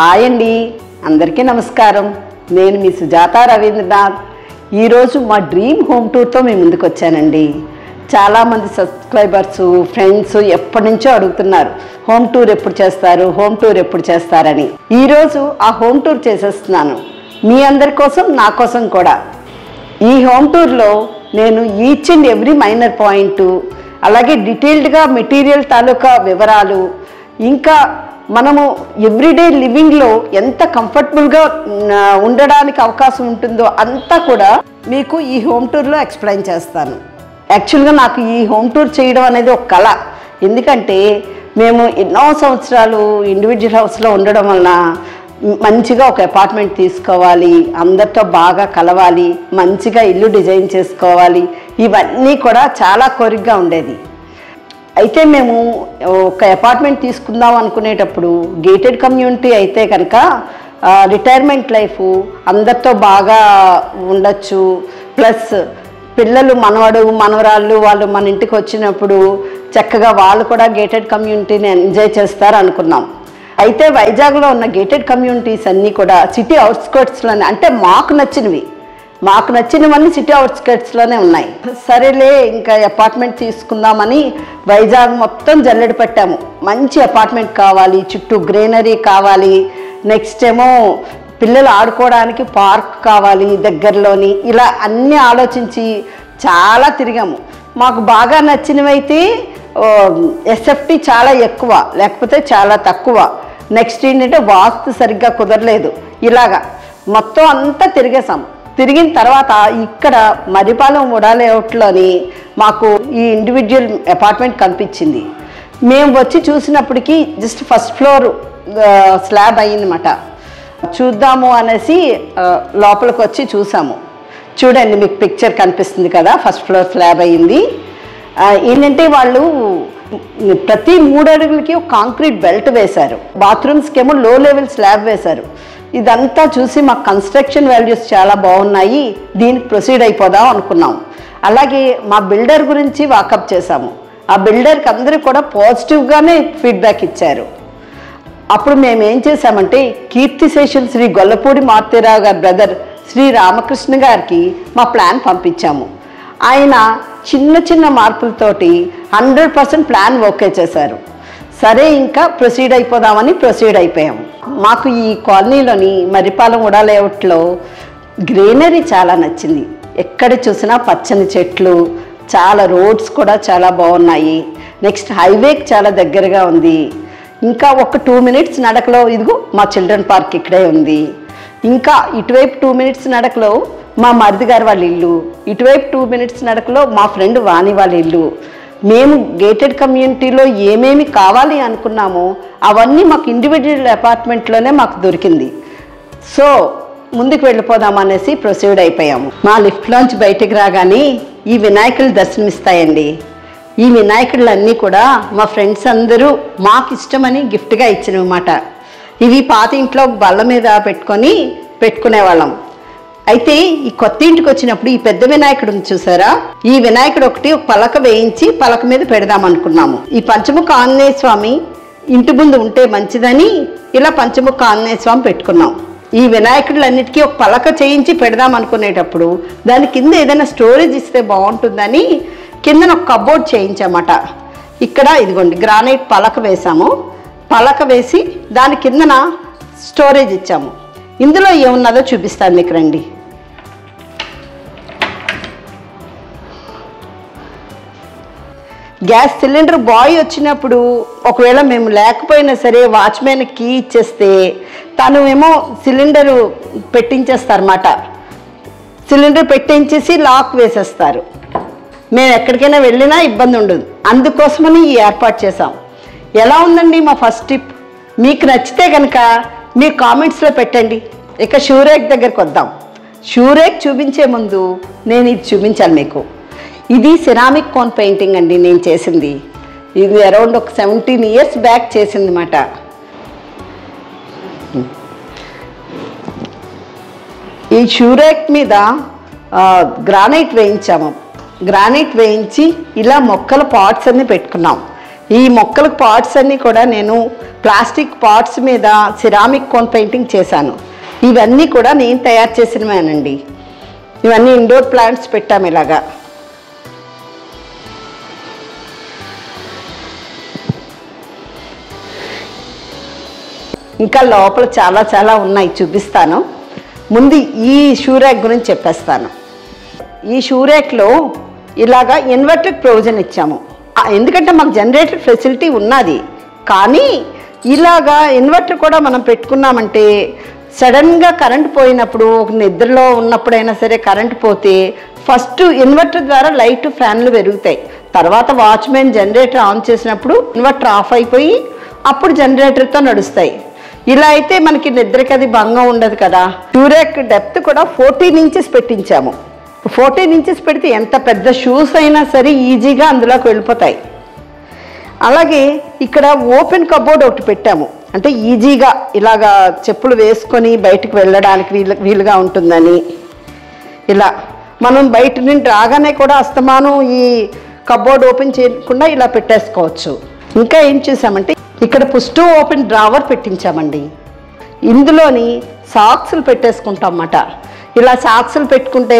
Hi అండి, అందరికీ నమస్కారం. నేను మీ సుజాత రవీంద్రనాథ్. ఈరోజు మా డ్రీమ్ హోమ్ టూర్తో మీ ముందుకు వచ్చానండి. చాలామంది సబ్స్క్రైబర్స్, ఫ్రెండ్స్ ఎప్పటి నుంచో అడుగుతున్నారు హోమ్ టూర్ ఎప్పుడు చేస్తారు, హోమ్ టూర్ ఎప్పుడు చేస్తారని. ఈరోజు ఆ హోమ్ టూర్ చేసేస్తున్నాను మీ అందరి కోసం, నా కోసం కూడా. ఈ హోమ్ టూర్లో నేను each and every minor point, అలాగే డీటెయిల్డ్గా మెటీరియల్ తాలూకా వివరాలు, ఇంకా మనము ఎవ్రీడే లివింగ్లో ఎంత కంఫర్టబుల్గా ఉండడానికి అవకాశం ఉంటుందో అంతా కూడా మీకు ఈ హోమ్ టూర్లో ఎక్స్ప్లెయిన్ చేస్తాను. యాక్చువల్గా నాకు ఈ హోమ్ టూర్ చేయడం అనేది ఒక కళ. ఎందుకంటే మేము ఎన్నో సంవత్సరాలు ఇండివిజువల్ హౌస్లో ఉండడం వలన మంచిగా ఒక అపార్ట్మెంట్ తీసుకోవాలి, అందరితో బాగా కలవాలి, మంచిగా ఇల్లు డిజైన్ చేసుకోవాలి, ఇవన్నీ కూడా చాలా కోరికగా ఉండేది. అయితే మేము ఒక అపార్ట్మెంట్ తీసుకుందాం అనుకునేటప్పుడు గేటెడ్ కమ్యూనిటీ అయితే కనుక రిటైర్మెంట్ లైఫ్, అందరితో బాగా ఉండొచ్చు, ప్లస్ పిల్లలు మనవడు మనవరాళ్ళు వాళ్ళు మన ఇంటికి వచ్చినప్పుడు చక్కగా వాళ్ళు కూడా గేటెడ్ కమ్యూనిటీని ఎంజాయ్ చేస్తారు అనుకున్నాం. అయితే వైజాగ్లో ఉన్న గేటెడ్ కమ్యూనిటీస్ అన్నీ కూడా సిటీ అవుట్స్కర్ట్స్లోనే, అంటే మాకు నచ్చినవన్నీ సిటీ అవుట్స్కర్ట్స్లోనే ఉన్నాయి. సరేలే ఇంకా అపార్ట్మెంట్ తీసుకుందామని వైజాగ్ మొత్తం జల్లెడ పెట్టాము. మంచి అపార్ట్మెంట్ కావాలి, చుట్టూ గ్రీనరీ కావాలి, నెక్స్ట్ ఏమో పిల్లలు ఆడుకోవడానికి పార్క్ కావాలి దగ్గరలోని, ఇలా అన్నీ ఆలోచించి చాలా తిరిగాము. మాకు బాగా నచ్చినవైతే ఎస్ఎఫ్టీ చాలా ఎక్కువ, లేకపోతే చాలా తక్కువ. నెక్స్ట్ ఏంటంటే వాస్తు సరిగ్గా కుదరలేదు. ఇలాగా మొత్తం అంతా తిరిగేసాం. తిరిగిన తర్వాత ఇక్కడ మరిపాలెం ఉడా లేఅవుట్లోని మాకు ఈ ఇండివిజువల్ అపార్ట్మెంట్ కనిపించింది. మేము వచ్చి చూసినప్పటికీ జస్ట్ ఫస్ట్ ఫ్లోర్ స్లాబ్ అయ్యిందన్నమాట. చూద్దాము అనేసి లోపలికి వచ్చి చూసాము. చూడండి, మీకు పిక్చర్ కనిపిస్తుంది కదా, ఫస్ట్ ఫ్లోర్ స్లాబ్ అయ్యింది. ఏంటంటే వాళ్ళు ప్రతి 3 అడుగులకి ఒక కాంక్రీట్ బెల్ట్ వేశారు, బాత్రూమ్స్కి ఏమో లో లెవెల్ స్లాబ్ వేశారు. ఇదంతా చూసి మాకు కన్స్ట్రక్షన్ వాల్యూస్ చాలా బాగున్నాయి, దీనికి ప్రొసీడ్ అయిపోదాం అనుకున్నాం. అలాగే మా బిల్డర్ గురించి వాకప్ చేశాము. ఆ బిల్డర్కి అందరూ కూడా పాజిటివ్గానే ఫీడ్బ్యాక్ ఇచ్చారు. అప్పుడు మేము ఏం చేశామంటే కీర్తిశేషులు శ్రీ గొల్లపూడి మారుతీరావు గారి బ్రదర్ శ్రీ రామకృష్ణ గారికి మా ప్లాన్ పంపించాము. ఆయన చిన్న చిన్న మార్పులతోటి 100% ప్లాన్ ఓకే చేశారు. సరే ఇంకా ప్రొసీడ్ అయిపోయాము. మాకు ఈ కాలనీలోని మరిపాలెం ఉడా లేఅవుట్లో గ్రీనరీ చాలా నచ్చింది. ఎక్కడ చూసినా పచ్చని చెట్లు, చాలా రోడ్స్ కూడా చాలా బాగున్నాయి. నెక్స్ట్ హైవేకి చాలా దగ్గరగా ఉంది. ఇంకా ఒక 2 minutes నడకలో ఇదిగో మా చిల్డ్రన్ పార్క్ ఇక్కడే ఉంది. ఇంకా ఇటువైపు 2 minutes నడకలో మా మరిది గారు వాళ్ళ ఇల్లు, ఇటువైపు 2 minutes నడకలో మా ఫ్రెండ్ వాణి వాళ్ళ ఇల్లు. మేము గేటెడ్ కమ్యూనిటీలో ఏమేమి కావాలి అనుకున్నామో అవన్నీ మాకు ఇండివిజువల్ అపార్ట్మెంట్లోనే మాకు దొరికింది. సో ముందుకు వెళ్ళిపోదాం అనేసి ప్రొసీడ్ అయిపోయాము. మా లిఫ్ట్లోంచి బయటికి రాగానే ఈ వినాయకులు దర్శనమిస్తాయండి. ఈ వినాయకులన్నీ కూడా మా ఫ్రెండ్స్ అందరూ మాకు ఇష్టమని గిఫ్ట్గా ఇచ్చినమాట. ఇవి పాత ఇంట్లో బల్ల మీద పెట్టుకునేవాళ్ళం. అయితే ఈ కొత్త ఇంటికి వచ్చినప్పుడు ఈ పెద్ద వినాయకుడు చూసారా, ఈ వినాయకుడు ఒకటి ఒక పలక వేయించి పలక మీద పెడదాం అనుకున్నాము. ఈ పంచముఖ ఆంజనేయ స్వామి ఇంటి ముందు ఉంటే మంచిదని ఇలా పంచముఖ ఆంజనేయ స్వామి పెట్టుకున్నాం. ఈ వినాయకుడులన్నిటికీ ఒక పలక చేయించి పెడదాం అనుకునేటప్పుడు దాని కింద ఏదైనా స్టోరేజ్ ఇస్తే బాగుంటుందని కిందన ఒక కబోర్డ్ చేయించామట. ఇక్కడ ఇదిగోండి గ్రానైట్ పలక వేసాము. పలక వేసి దాని కిందన స్టోరేజ్ ఇచ్చాము. ఇందులో ఏమున్నదో చూపిస్తాను మీకు, రండి. గ్యాస్ సిలిండర్ బాయ్ వచ్చినప్పుడు ఒకవేళ మేము లేకపోయినా సరే వాచ్మెన్ కీ ఇచ్చేస్తే తను ఏమో సిలిండరు పెట్టించేస్తారన్నమాట. సిలిండర్ పెట్టించేసి లాక్ వేసేస్తారు. మేము ఎక్కడికైనా వెళ్ళినా ఇబ్బంది ఉండదు. అందుకోసమని ఈ ఏర్పాటు చేసాం. ఎలా ఉందండి మా ఫస్ట్ టిప్? మీకు నచ్చితే కనుక మీ కామెంట్స్లో పెట్టండి. ఇక షూరేక్ దగ్గరికి వద్దాం. షూరేక్ చూపించే ముందు నేను ఇది చూపించాను మీకు. ఇది సిరామిక్ కోన్ పెయింటింగ్ అండి నేను చేసింది. ఇది అరౌండ్ ఒక 17 years బ్యాక్ చేసింది అన్నమాట. ఈ షూరేక్ మీద గ్రానైట్ వేయించాము. గ్రానైట్ వేయించి ఇలా మొక్కల పాట్స్ అన్ని పెట్టుకున్నాం. ఈ మొక్కలకు పాట్స్ అన్నీ కూడా నేను ప్లాస్టిక్ పాట్స్ మీద సిరామిక్ కోన్ పెయింటింగ్ చేశాను. ఇవన్నీ కూడా నేను తయారు చేసినవేనండి. ఇవన్నీ ఇండోర్ ప్లాంట్స్ పెట్టాము ఇలాగా. ఇంకా లోపల చాలా చాలా ఉన్నాయి, చూపిస్తాను. ముందు ఈ షూ ర్యాక్ గురించి చెప్పేస్తాను. ఈ షూ ర్యాక్లో ఇలాగా ఇన్వర్టర్ ప్రొవిజన్ ఇచ్చాము. ఎందుకంటే మాకు జనరేటర్ ఫెసిలిటీ ఉన్నది, కానీ ఇలాగా ఇన్వర్టర్ కూడా మనం పెట్టుకున్నామంటే సడన్గా కరెంట్ పోయినప్పుడు, ఒక నిద్రలో ఉన్నప్పుడైనా సరే కరెంట్ పోతే ఫస్ట్ ఇన్వర్టర్ ద్వారా లైట్ ఫ్యాన్లు పెరుగుతాయి. తర్వాత వాచ్మెన్ జనరేటర్ ఆన్ చేసినప్పుడు ఇన్వర్టర్ ఆఫ్ అయిపోయి అప్పుడు జనరేటర్తో నడుస్తాయి. ఇలా అయితే మనకి నిద్రకి అది భంగం ఉండదు కదా. షూ ర్యాక్ డెప్త్ కూడా 14 ఇంచెస్ పెట్టించాము. 14 ఇంచెస్ పెడితే ఎంత పెద్ద షూస్ అయినా సరే ఈజీగా అందులోకి వెళ్ళిపోతాయి. అలాగే ఇక్కడ ఓపెన్ కబోర్డ్ ఒకటి పెట్టాము, అంటే ఈజీగా ఇలాగా చెప్పులు వేసుకొని బయటకు వెళ్ళడానికి వీలుగా ఉంటుందని. ఇలా మనం బయట నుండి రాగానే కూడా అస్తమానం ఈ కబోర్డ్ ఓపెన్ చేయకుండా ఇలా పెట్టేసుకోవచ్చు. ఇంకా ఏం చేసామంటే ఇక్కడ పుష్ టు ఓపెన్ డ్రావర్ పెట్టించామండి. ఇందులోని సాక్స్లు పెట్టేసుకుంటాం అన్నమాట. ఇలా సాక్స్లు పెట్టుకుంటే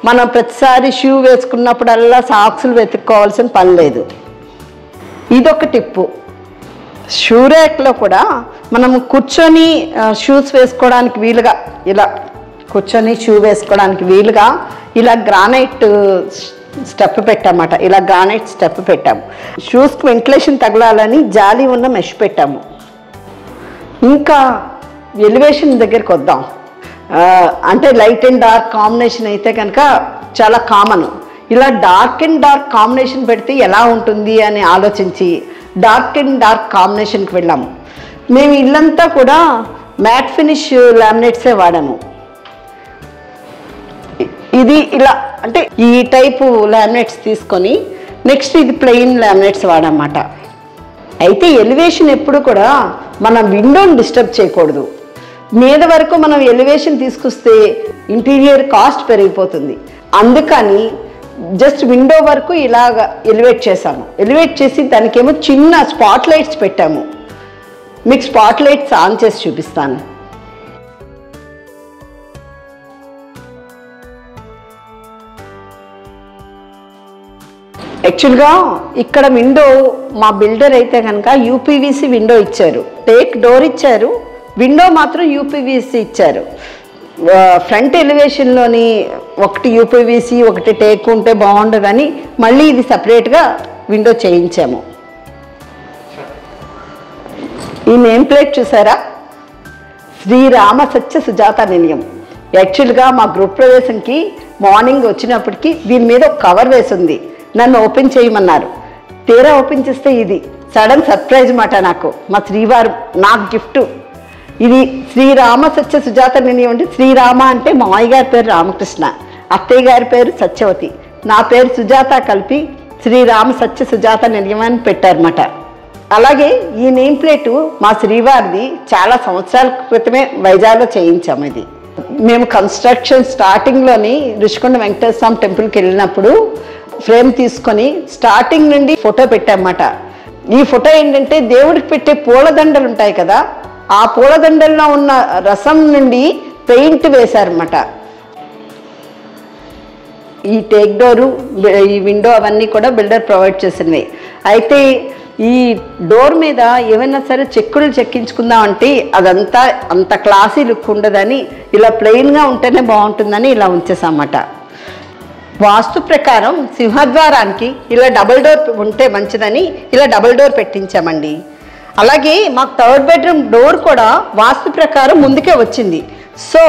మనం ప్రతిసారి షూ వేసుకున్నప్పుడల్లా సాక్స్లు వెతుక్కోవాల్సిన పని లేదు. ఇదొక టిప్పు. షూ ర్యాక్లో కూడా మనం కూర్చొని షూస్ వేసుకోవడానికి వీలుగా, ఇలా కూర్చొని షూ వేసుకోవడానికి వీలుగా ఇలా గ్రానైట్ స్టెప్ పెట్టామన్నమాట. ఇలా గ్రానైట్ స్టెప్ పెట్టాము. షూస్కి వెంటిలేషన్ తగలాలని జాలి ఉన్న మెష్ పెట్టాము. ఇంకా ఎలివేషన్ దగ్గరికి వద్దాం. అంటే లైట్ అండ్ డార్క్ కాంబినేషన్ అయితే కనుక చాలా కామన్. ఇలా డార్క్ అండ్ డార్క్ కాంబినేషన్ పెడితే ఎలా ఉంటుంది అని ఆలోచించి డార్క్ అండ్ డార్క్ కాంబినేషన్కి వెళ్ళాము. మేము ఇల్లంతా కూడా మ్యాట్ ఫినిష్ లామినేట్సే వాడాము. ఇది ఇలా అంటే ఈ టైపు లామినేట్స్ తీసుకొని నెక్స్ట్ ఇది ప్లెయిన్ లామినేట్స్ వాడన్నమాట. అయితే ఎలివేషన్ ఎప్పుడు కూడా మనం విండోని డిస్టర్బ్ చేయకూడదు. మీద వరకు మనం ఎలివేషన్ తీసుకొస్తే ఇంటీరియర్ కాస్ట్ పెరిగిపోతుంది. అందుకని జస్ట్ విండో వరకు ఇలాగ ఎలివేట్ చేసాము. ఎలివేట్ చేసి దానికేమో చిన్న స్పాట్ లైట్స్ పెట్టాము. మీకు స్పాట్ లైట్స్ ఆన్ చేసి చూపిస్తాను. యాక్చువల్గా ఇక్కడ విండో మా బిల్డర్ అయితే కనుక యూపీవీసీ విండో ఇచ్చారు, టేక్ డోర్ ఇచ్చారు, విండో మాత్రం యూపీవీసీ ఇచ్చారు. ఫ్రంట్ ఎలివేషన్లోని ఒకటి యూపీవీసీ ఒకటి టేక్ ఉంటే బాగుండదని మళ్ళీ ఇది సపరేట్గా విండో చేయించాము. ఈ నేమ్ ప్లేట్ చూసారా, శ్రీరామ సత్య సుజాత నిలయం. యాక్చువల్గా మా గృహ ప్రవేశంకి మార్నింగ్ వచ్చినప్పటికీ దీని మీద ఒక కవర్ వేసింది. నన్ను ఓపెన్ చేయమన్నారు. తీరా ఓపెన్ చేస్తే ఇది సడన్ సర్ప్రైజ్ మాట. నాకు మా శ్రీవారు నాకు గిఫ్ట్. ఇది శ్రీరామ సత్య సుజాత నిలయం. అంటే శ్రీరామ అంటే మామయ్య గారి పేరు రామకృష్ణ, అత్తయ్య గారి పేరు సత్యవతి, నా పేరు సుజాత కలిపి శ్రీరామ సత్య సుజాత నిలయం అని పెట్టారన్నమాట. అలాగే ఈ నేమ్ ప్లేటు మా శ్రీవారిది చాలా సంవత్సరాల క్రితమే వైజాగ్లో చేయించాము. ఇది మేము కన్స్ట్రక్షన్ స్టార్టింగ్లోని రుషికొండ వెంకటేశ్వర స్వామి టెంపుల్కి వెళ్ళినప్పుడు ఫ్రేమ్ తీసుకొని స్టార్టింగ్ నుండి ఫోటో పెట్టామన్నమాట. ఈ ఫోటో ఏంటంటే దేవుడికి పెట్టే పూలదండలు ఉంటాయి కదా, ఆ పూలదండల్లో ఉన్న రసం నుండి పెయింట్ వేశారన్నమాట. ఈ టేక్ డోరు, ఈ విండో అవన్నీ కూడా బిల్డర్ ప్రొవైడ్ చేసినవి. అయితే ఈ డోర్ మీద ఏమైనా సరే చెక్కులు చెక్కించుకుందామంటే అదంతా అంత క్లాసీ లుక్ ఉండదని ఇలా ప్లెయిన్గా ఉంటేనే బాగుంటుందని ఇలా ఉంచేసామన్నమాట. వాస్తు ప్రకారం సింహద్వారానికి ఇలా డబుల్ డోర్ ఉంటే మంచిదని ఇలా డబుల్ డోర్ పెట్టించామండి. అలాగే మాకు థర్డ్ బెడ్రూమ్ డోర్ కూడా వాస్తు ప్రకారం ముందుకే వచ్చింది. సో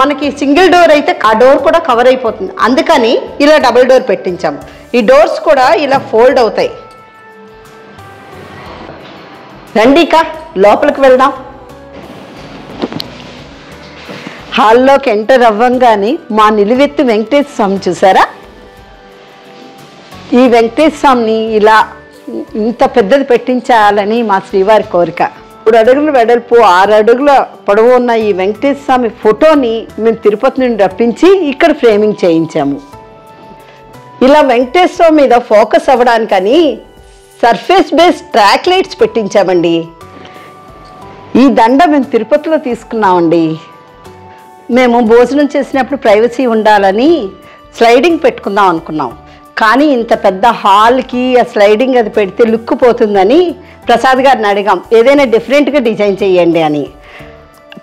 మనకి సింగిల్ డోర్ అయితే ఆ డోర్ కూడా కవర్ అయిపోతుంది, అందుకని ఇలా డబుల్ డోర్ పెట్టించాం. ఈ డోర్స్ కూడా ఇలా ఫోల్డ్ అవుతాయి. రండిక లోపలికి వెళ్దాం. హాల్లోకి ఎంటర్ అవ్వంగానే మా నిలువెత్తు వెంకటేశ్వర స్వామి చూసారా. ఈ వెంకటేశ్వర స్వామిని ఇలా ఇంత పెద్దది పెట్టించాలని మా శ్రీవారి కోరిక. 3 అడుగులు వెడల్పు 6 అడుగుల పొడవు ఉన్న ఈ వెంకటేశ్వర స్వామి ఫోటోని మేము తిరుపతి నుండి రప్పించి ఇక్కడ ఫ్రేమింగ్ చేయించాము. ఇలా వెంకటేశ్వర స్వామి మీద ఫోకస్ అవ్వడానికని సర్ఫేస్ బేస్ ట్రాక్ లైట్స్ పెట్టించామండి. ఈ దండ మేము తిరుపతిలో తీసుకున్నామండి. మేము భోజనం చేసినప్పుడు ప్రైవసీ ఉండాలని స్లైడింగ్ పెట్టుకుందాం అనుకున్నాం. కానీ ఇంత పెద్ద హాల్కి ఆ స్లైడింగ్ అది పెడితే లుక్ పోతుందని ప్రసాద్ గారిని అడిగాం, ఏదైనా డిఫరెంట్గా డిజైన్ చేయండి అని.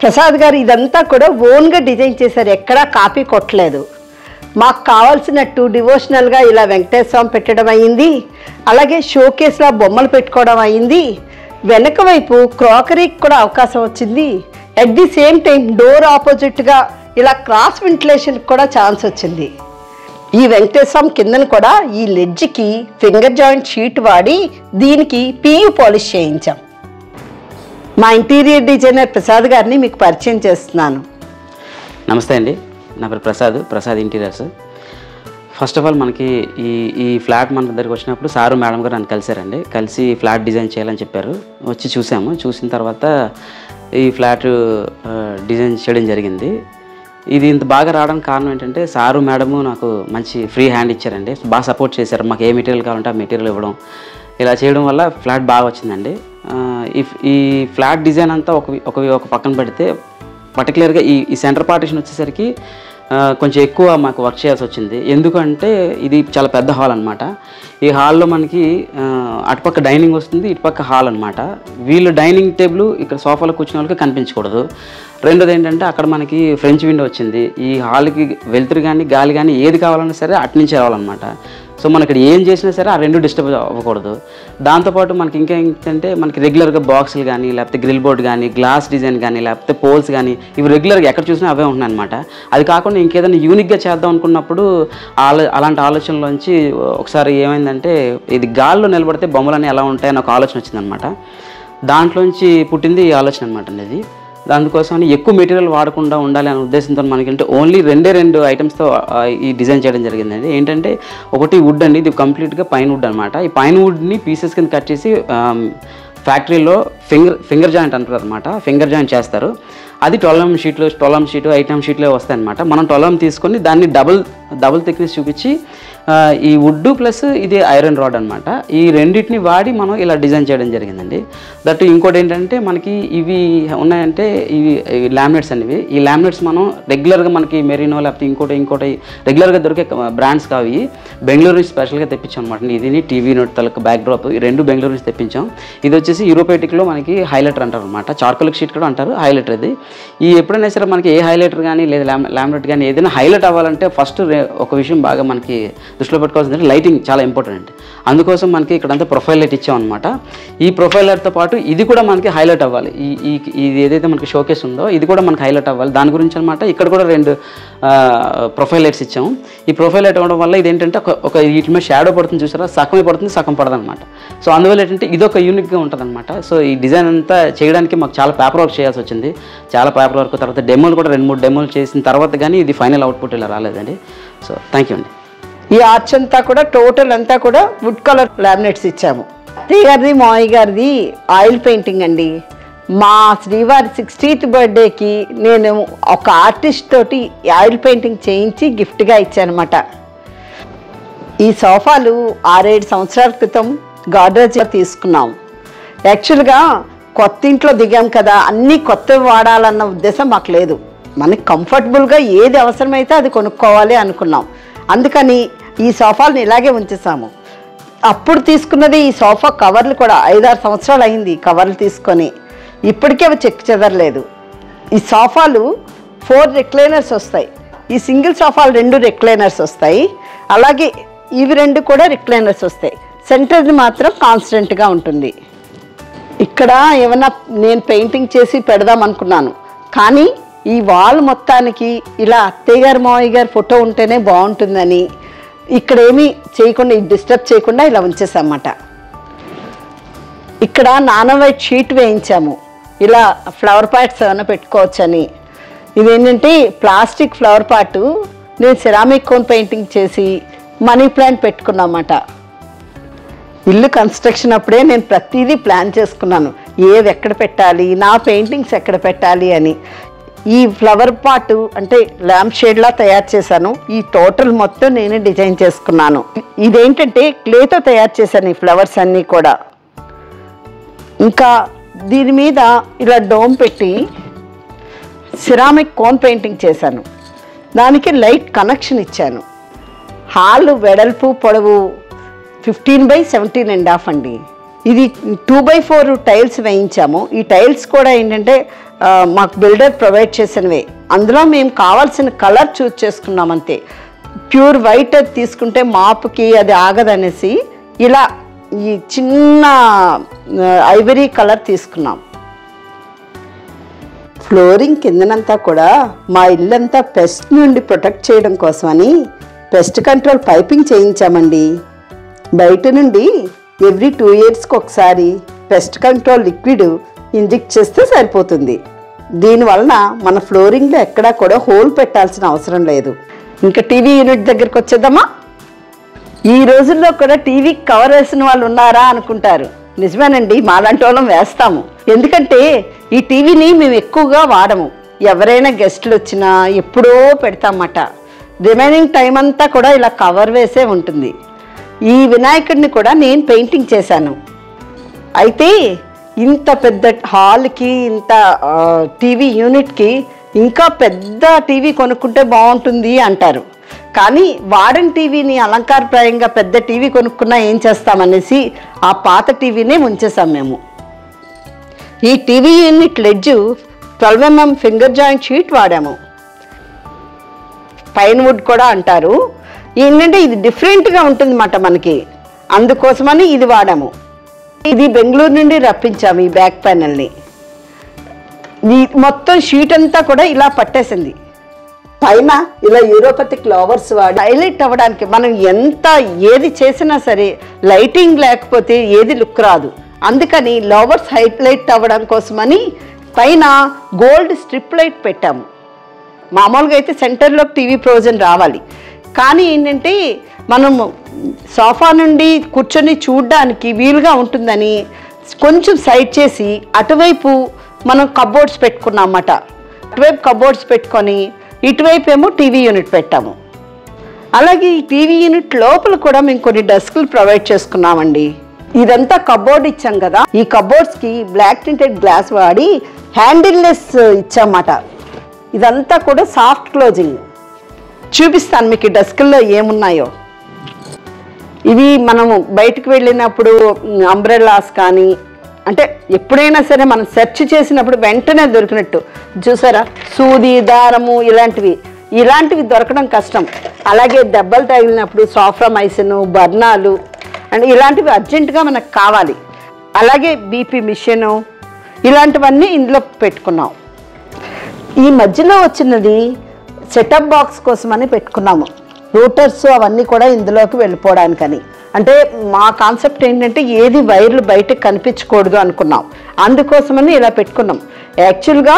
ప్రసాద్ గారు ఇదంతా కూడా ఓన్గా డిజైన్ చేశారు, ఎక్కడా కాపీ కొట్టలేదు. మాకు కావాల్సినట్టు డివోషనల్గా ఇలా వెంకటేశ్వర స్వామి పెట్టడం అయింది, అలాగే షోకేస్లో బొమ్మలు పెట్టుకోవడం అయింది. వెనక వైపు క్రాకరీకి కూడా అవకాశం వచ్చింది. At the same time door ఆపోజిట్గా ఇలా క్రాస్ వెంటిలేషన్కి కూడా ఛాన్స్ వచ్చింది. ఈ వెంకటేశ్వర స్వామి కిందను కూడా ఈ లెడ్జ్కి ఫింగర్ జాయింట్ షీట్ వాడి దీనికి PU పాలిష్ చేయించాం. మా ఇంటీరియర్ డిజైనర్ ప్రసాద్ గారిని మీకు పరిచయం చేస్తున్నాను. నమస్తే అండి, నా పేరు Prasad interiors. First of all మనకి ఈ ఫ్లాట్ మన దగ్గరికి వచ్చినప్పుడు సారు మేడం గారు నన్ను కలిసారండి. కలిసి ఫ్లాట్ డిజైన్ చేయాలని చెప్పారు. వచ్చి చూసాము. చూసిన తర్వాత ఈ ఫ్లాట్ డిజైన్ చేయడం జరిగింది. ఇది ఇంత బాగా రావడానికి కారణం ఏంటంటే సారు మేడము నాకు మంచి ఫ్రీ హ్యాండ్ ఇచ్చారండి. బాగా సపోర్ట్ చేశారు. మాకు ఏ మెటీరియల్ కావాలంటే ఆ మెటీరియల్ ఇవ్వడం, ఇలా చేయడం వల్ల ఫ్లాట్ బాగా వచ్చిందండి. ఈ ఫ్లాట్ డిజైన్ అంతా ఒక పక్కన పెడితే పర్టికులర్గా ఈ సెంటర్ పార్టిషన్ వచ్చేసరికి కొంచెం ఎక్కువ మాకు వర్క్ చేయాల్సి వచ్చింది. ఎందుకంటే ఇది చాలా పెద్ద హాల్ అనమాట. ఈ హాల్లో మనకి అటుపక్క డైనింగ్ వస్తుంది, ఇటుపక్క హాల్ అనమాట. వీళ్ళు డైనింగ్ టేబుల్ ఇక్కడ సోఫాలో కూర్చున్న వాళ్ళకి కనిపించకూడదు. రెండోది ఏంటంటే అక్కడ మనకి ఫ్రెంచ్ విండో వచ్చింది. ఈ హాల్కి వెలుతురు కానీ గాలి కానీ ఏది కావాలన్నా సరే అటు నుంచి రావాలన్నమాట. సో మనకి ఇక్కడ ఏం చేసినా సరే ఆ రెండు డిస్టర్బ్ అవ్వకూడదు. దాంతోపాటు మనకి ఇంకా ఏంటంటే మనకి రెగ్యులర్గా బాక్సులు కానీ, లేకపోతే గ్రిల్ బోర్డ్ కానీ, గ్లాస్ డిజైన్ కానీ, లేకపోతే పోల్స్ కానీ, ఇవి రెగ్యులర్గా ఎక్కడ చూసినా అవే ఉంటున్నాయి అనమాట. అది కాకుండా ఇంకేదైనా యూనిక్గా చేద్దాం అనుకున్నప్పుడు అలాంటి ఆలోచనలోంచి ఒకసారి ఏమైందంటే ఇది గాల్లో నిలబడితే బొమ్మలన్నీ ఎలా ఉంటాయని ఒక ఆలోచన వచ్చిందనమాట. దాంట్లోంచి పుట్టింది ఈ ఆలోచన అనమాట అనేది. దానికోసం ఎక్కువ మెటీరియల్ వాడకుండా ఉండాలి అనే ఉద్దేశంతో మనకంటే ఓన్లీ రెండు ఐటమ్స్తో ఈ డిజైన్ చేయడం జరిగిందండి. ఏంటంటే ఒకటి వుడ్ అండి, ఇది కంప్లీట్గా పైన్ వుడ్ అనమాట. ఈ పైన్ వుడ్ని పీసెస్ కింద కట్ చేసి ఫ్యాక్టరీలో ఫింగర్ జాయింట్ అంటారు అనమాట. ఫింగర్ జాయింట్ చేస్తారు. అది 12mm షీట్లు 8mm షీట్లే వస్తాయి అనమాట. మనం 12mm తీసుకొని దాన్ని డబుల్ థిక్నెస్ చూపించి ఈ వుడ్ ప్లస్ ఇది ఐరన్ రాడ్ అనమాట. ఈ రెండింటిని వాడి మనం ఇలా డిజైన్ చేయడం జరిగిందండి. దట్ ఇంకోటి ఏంటంటే మనకి ఇవి ఉన్నాయంటే ఇవి లామినేట్స్ అనేవి. ఈ లామినేట్స్ మనం రెగ్యులర్గా మనకి మెరీనో లేకపోతే ఇంకోటి రెగ్యులర్గా దొరికే బ్రాండ్స్ కావి బెంగళూరు నుంచి స్పెషల్గా తెప్పించాం అనమాట. ఇది టీవీ నోట్ తలకు బ్యాక్ డ్రాప్, ఈ రెండు బెంగళూరు నుంచి తెప్పించాం. ఇది వచ్చేసి యూరోపేటిక్లో మనకి హైలైటర్ అంటారు అనమాట. చార్కోలిక్ షీట్ కూడా అంటారు, హైలైటర్ ఇది. ఈ ఎప్పుడైనా సరే మనకి ఏ హైలైటర్ కానీ లేదా లామినేట్ కానీ ఏదైనా హైలైట్ అవ్వాలంటే ఫస్ట్ ఒక విషయం బాగా మనకి దృష్టిలో పెట్టుకోవాల్సిందంటే లైటింగ్ చాలా ఇంపార్టెంట్. అందుకోసం మనకి ఇక్కడంతా ప్రొఫైల్ లైట్ ఇచ్చామన్నమాట. ఈ ప్రొఫైల్ లైట్తో పాటు ఇది కూడా మనకి హైలైట్ అవ్వాలి. ఇది ఏదైతే మనకి షోకేస్ ఉందో ఇది కూడా మనకి హైలైట్ అవ్వాలి. దాని గురించి అనమాట ఇక్కడ కూడా 2 ప్రొఫైల్ లైట్స్ ఇచ్చాము. ఈ ప్రొఫైల్ లైట్ అవ్వడం వల్ల ఇదేంటంటే ఒక వీటి మీద షాడో పడుతుంది, చూసారా, సగమే పడుతుంది, సగం పడదు అనమాట. సో అందువల్ల ఏంటంటే ఇది ఒక యూనిక్గా ఉంటుంది అనమాట. సో ఈ డిజైన్ అంతా చేయడానికి మాకు చాలా పేపర్ వర్క్ చేయాల్సి వచ్చింది. చాలా పేపర్ వర్క్ తర్వాత డెమోలు కూడా 2-3 డెమోలు చేసిన తర్వాత కానీ ఇది ఫైనల్ అవుట్పుట్ ఇలా రాలేదండి. సో థ్యాంక్ యూ అండి. ఈ ఆర్చ్ అంతా కూడా టోటల్ అంతా కూడా వుడ్ కలర్ లామినేట్స్ ఇచ్చాము. అత్తయ్య గారిది మావయ్య గారిది ఆయిల్ పెయింటింగ్ అండి. మా శ్రీవారి 60th బర్త్డేకి నేను ఒక ఆర్టిస్ట్ తోటి ఆయిల్ పెయింటింగ్ చేయించి గిఫ్ట్గా ఇచ్చానమాట. ఈ సోఫాలు 6-7 సంవత్సరాల క్రితం గాడ్రేజ్లో తీసుకున్నాం. యాక్చువల్గా కొత్త ఇంట్లో దిగాం కదా, అన్నీ కొత్తవి వాడాలన్న ఉద్దేశం మాకు లేదు. మనకి కంఫర్టబుల్గా ఏది అవసరమైతే అది కొనుక్కోవాలి అనుకున్నాం. అందుకని ఈ సోఫాలను ఇలాగే ఉంచేసాము. అప్పుడు తీసుకున్నది ఈ సోఫా కవర్లు కూడా 5-6 సంవత్సరాలు అయింది కవర్లు తీసుకొని. ఇప్పటికే అవి చెక్ చెదరలేదు. ఈ సోఫాలు 4 రెక్లైనర్స్ వస్తాయి. ఈ సింగిల్ సోఫాలు 2 రెక్లైనర్స్ వస్తాయి. అలాగే ఇవి 2 కూడా రెక్లైనర్స్ వస్తాయి. సెంటర్ది మాత్రం కాన్స్టెంట్గా ఉంటుంది. ఇక్కడ ఏమన్నా నేను పెయింటింగ్ చేసి పెడదాం అనుకున్నాను, కానీ ఈ వాల్ మొత్తానికి ఇలా అత్తయ్య గారు మావయ్య గారు ఫోటో ఉంటేనే బాగుంటుందని ఇక్కడ ఏమీ చేయకుండా డిస్టర్బ్ చేయకుండా ఇలా ఉంచేసామన్నమాట. ఇక్కడ నానో వైట్ షీట్ వేయించాము, ఇలా ఫ్లవర్ పాట్స్ ఏమైనా పెట్టుకోవచ్చని. ఇదేంటంటే ప్లాస్టిక్ ఫ్లవర్ పాటు నేను సిరామిక్ కోన్ పెయింటింగ్ చేసి మనీ ప్లాంట్ పెట్టుకున్నమాట. ఇల్లు కన్స్ట్రక్షన్ అప్పుడే నేను ప్రతిదీ ప్లాన్ చేసుకున్నాను, ఏది ఎక్కడ పెట్టాలి, నా పెయింటింగ్స్ ఎక్కడ పెట్టాలి అని. ఈ ఫ్లవర్ పాట్ అంటే ల్యాంప్ షేడ్లా తయారు చేశాను. ఈ టోటల్ మొత్తం నేనే డిజైన్ చేసుకున్నాను. ఇదేంటంటే క్లేతో తయారు చేశాను ఈ ఫ్లవర్స్ అన్నీ కూడా. ఇంకా దీని మీద ఇలా డోమ్ పెట్టి సిరామిక్ కోన్ పెయింటింగ్ చేశాను. దానికి లైట్ కనెక్షన్ ఇచ్చాను. హాల్ వెడల్పు పొడవు 15/17.5 అండి. ఇది 2/4 టైల్స్ వేయించాము. ఈ టైల్స్ కూడా ఏంటంటే మాకు బిల్డర్ ప్రొవైడ్ చేసినవే. అందులో మేము కావాల్సిన కలర్ చూస్ చేసుకున్నాం అంతే. ప్యూర్ వైట్ అది తీసుకుంటే మాపుకి అది ఆగదనేసి ఇలా ఈ చిన్న ఐవరీ కలర్ తీసుకున్నాం. ఫ్లోరింగ్ కిందనంతా కూడా మా ఇల్లంతా పెస్ట్ నుండి ప్రొటెక్ట్ చేయడం కోసమని పెస్ట్ కంట్రోల్ పైపింగ్ చేయించామండి. బయట నుండి ఎవ్రీ 2 yearsకి ఒకసారి పెస్ట్ కంట్రోల్ లిక్విడ్ ఇంజెక్ట్ చేస్తే సరిపోతుంది. దీనివలన మన ఫ్లోరింగ్లో ఎక్కడా కూడా హోల్ పెట్టాల్సిన అవసరం లేదు. ఇంకా టీవీ యూనిట్ దగ్గరికి వచ్చేద్దామా? ఈ రోజుల్లో కూడా టీవీకి కవర్ వేసిన వాళ్ళు ఉన్నారా అనుకుంటారు. నిజమేనండి, మాలాంటి వాళ్ళం వేస్తాము. ఎందుకంటే ఈ టీవీని మేము ఎక్కువగా వాడము. ఎవరైనా గెస్టులు వచ్చినా ఎప్పుడో పెడతామట. రిమైనింగ్ టైం అంతా కూడా ఇలా కవర్ వేసే ఉంటుంది. ఈ వినాయకుడిని కూడా నేను పెయింటింగ్ చేశాను. అయితే ఇంత పెద్ద హాల్కి ఇంత టీవీ యూనిట్కి ఇంకా పెద్ద టీవీ కొనుక్కుంటే బాగుంటుంది అంటారు. కానీ వాడని టీవీని అలంకారప్రాయంగా పెద్ద టీవీ కొనుక్కున్నా ఏం చేస్తామనేసి ఆ పాత టీవీనే ఉంచేసాం మేము. ఈ TV unit ledge 12 mm finger joint sheet వాడాము. పైన్ వుడ్ కూడా అంటారు. ఏంటంటే ఇది డిఫరెంట్గా ఉంటుందన్నమాట మనకి, అందుకోసమని ఇది వాడాము. ఇది బెంగళూరు నుండి రప్పించాము. ఈ బ్యాక్ ప్యానల్ని ఈ మొత్తం షీట్ అంతా కూడా ఇలా పట్టేసింది. పైన ఇలా యూరోపతిక్ ఫ్లవర్స్ వాడి హైలైట్ అవ్వడానికి మనం ఎంత ఏది చేసినా సరే లైటింగ్ లేకపోతే ఏది లుక్ రాదు. అందుకని ఫ్లవర్స్ హైలైట్ అవ్వడం కోసమని పైన గోల్డ్ స్ట్రిప్ లైట్ పెట్టాము. మామూలుగా అయితే సెంటర్లో టీవీ ప్రొవిజన్ రావాలి, కానీ ఏంటంటే మనం సోఫా నుండి కూర్చొని చూడడానికి వీలుగా ఉంటుందని కొంచెం సైడ్ చేసి అటువైపు మనం కబోర్డ్స్ పెట్టుకున్నామన్నమాట. అటువైపు కబోర్డ్స్ పెట్టుకొని ఇటువైపు ఏమో టీవీ యూనిట్ పెట్టాము. అలాగే ఈ టీవీ యూనిట్ లోపల కూడా మేము కొన్ని డెస్క్లు ప్రొవైడ్ చేసుకున్నామండి. ఇదంతా కబోర్డ్ ఇచ్చాం కదా, ఈ కబోర్డ్స్కి బ్లాక్ టింటెడ్ గ్లాస్ వాడి హ్యాండిల్లెస్ ఇచ్చామన్నమాట. ఇదంతా కూడా సాఫ్ట్ క్లోజింగ్. చూపిస్తాను మీకు ఈ డెస్క్ల్లో ఏమున్నాయో. ఇవి మనము బయటకు వెళ్ళినప్పుడు అంబ్రెల్లాస్ కానీ అంటే ఎప్పుడైనా సరే మనం సెర్చ్ చేసినప్పుడు వెంటనే దొరికినట్టు చూసారా, సూది దారము ఇలాంటివి దొరకడం కష్టం. అలాగే దెబ్బలు తగిలినప్పుడు సాఫ్రామైసిన్ బర్నాలు అండ్ ఇలాంటివి అర్జెంటుగా మనకు కావాలి. అలాగే బీపీ మిషను ఇలాంటివన్నీ ఇందులో పెట్టుకున్నాం. ఈ మధ్యలో వచ్చినది సెటప్ బాక్స్ కోసమని పెట్టుకున్నాము. రూటర్స్ అవన్నీ కూడా ఇందులోకి వెళ్ళిపోవడానికని. అంటే మా కాన్సెప్ట్ ఏంటంటే ఏది వైర్లు బయటకు కనిపించకూడదు అనుకున్నాం. అందుకోసమని ఇలా పెట్టుకున్నాం. యాక్చువల్గా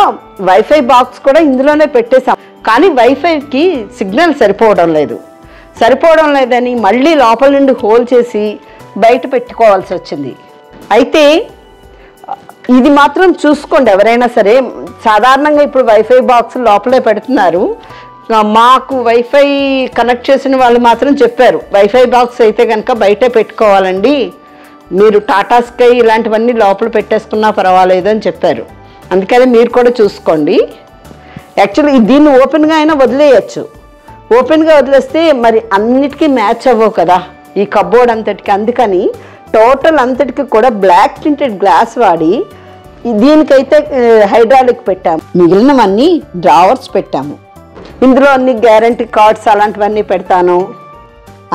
వైఫై బాక్స్ కూడా ఇందులోనే పెట్టేశాం, కానీ వైఫైకి సిగ్నల్ సరిపోవడం లేదని మళ్ళీ లోపల నుండి హోల్ చేసి బయట పెట్టుకోవాల్సి వచ్చింది. అయితే ఇది మాత్రం చూసుకోండి ఎవరైనా సరే. సాధారణంగా ఇప్పుడు వైఫై బాక్స్ లోపలే పెడుతున్నారు. మాకు వైఫై కనెక్ట్ చేసిన వాళ్ళు మాత్రం చెప్పారు, వైఫై బాక్స్ అయితే కనుక బయటే పెట్టుకోవాలండి, మీరు టాటా స్కై ఇలాంటివన్నీ లోపల పెట్టేసుకున్నా పర్వాలేదు అని చెప్పారు. అందుకని మీరు కూడా చూసుకోండి. యాక్చువల్లీ దీన్ని ఓపెన్గా అయినా వదిలేయచ్చు. ఓపెన్గా వదిలేస్తే మరి అన్నిటికీ మ్యాచ్ అవ్వవు కదా ఈ కబోర్డ్ అంతటికి. అందుకని టోటల్ అంతటికి కూడా బ్లాక్ టింటెడ్ గ్లాస్ వాడి దీనికైతే హైడ్రాలిక్ పెట్టాము. మిగిలినవన్నీ డ్రావర్స్ పెట్టాము. ఇందులో అన్ని గ్యారంటీ కార్డ్స్ అలాంటివన్నీ పెడతాను.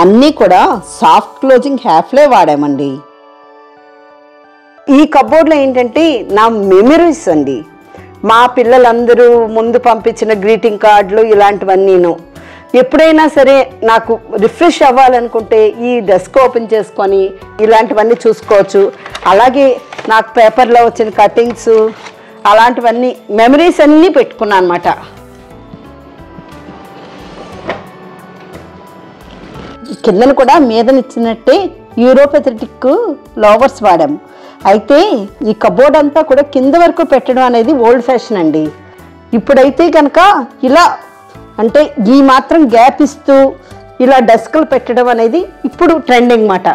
అన్నీ కూడా సాఫ్ట్ క్లోజింగ్ హ్యాఫ్లే వాడామండి. ఈ కబోర్డ్లో ఏంటంటే నా మెమరీస్ అండి, మా పిల్లలందరూ ముందు పంపించిన గ్రీటింగ్ కార్డులు ఇలాంటివన్నీను. ఎప్పుడైనా సరే నాకు రిఫ్రెష్ అవ్వాలనుకుంటే ఈ డెస్క్ ఓపెన్ చేసుకొని ఇలాంటివన్నీ చూసుకోవచ్చు. అలాగే నాకు పేపర్లో వచ్చిన కటింగ్స్ అలాంటివన్నీ మెమరీస్ అన్నీ పెట్టుకున్నాను అన్నమాట. కిందను కూడా మీదనిచ్చినట్టే యూరోపెథెటిక్ ఫ్లవర్స్ వాడాము. అయితే ఈ కబోర్డ్ అంతా కూడా కింద వరకు పెట్టడం అనేది ఓల్డ్ ఫ్యాషన్ అండి. ఇప్పుడైతే కనుక ఇలా అంటే ఈ మాత్రం గ్యాప్ ఇస్తూ ఇలా డెస్క్లు పెట్టడం అనేది ఇప్పుడు ట్రెండింగ్ మాట.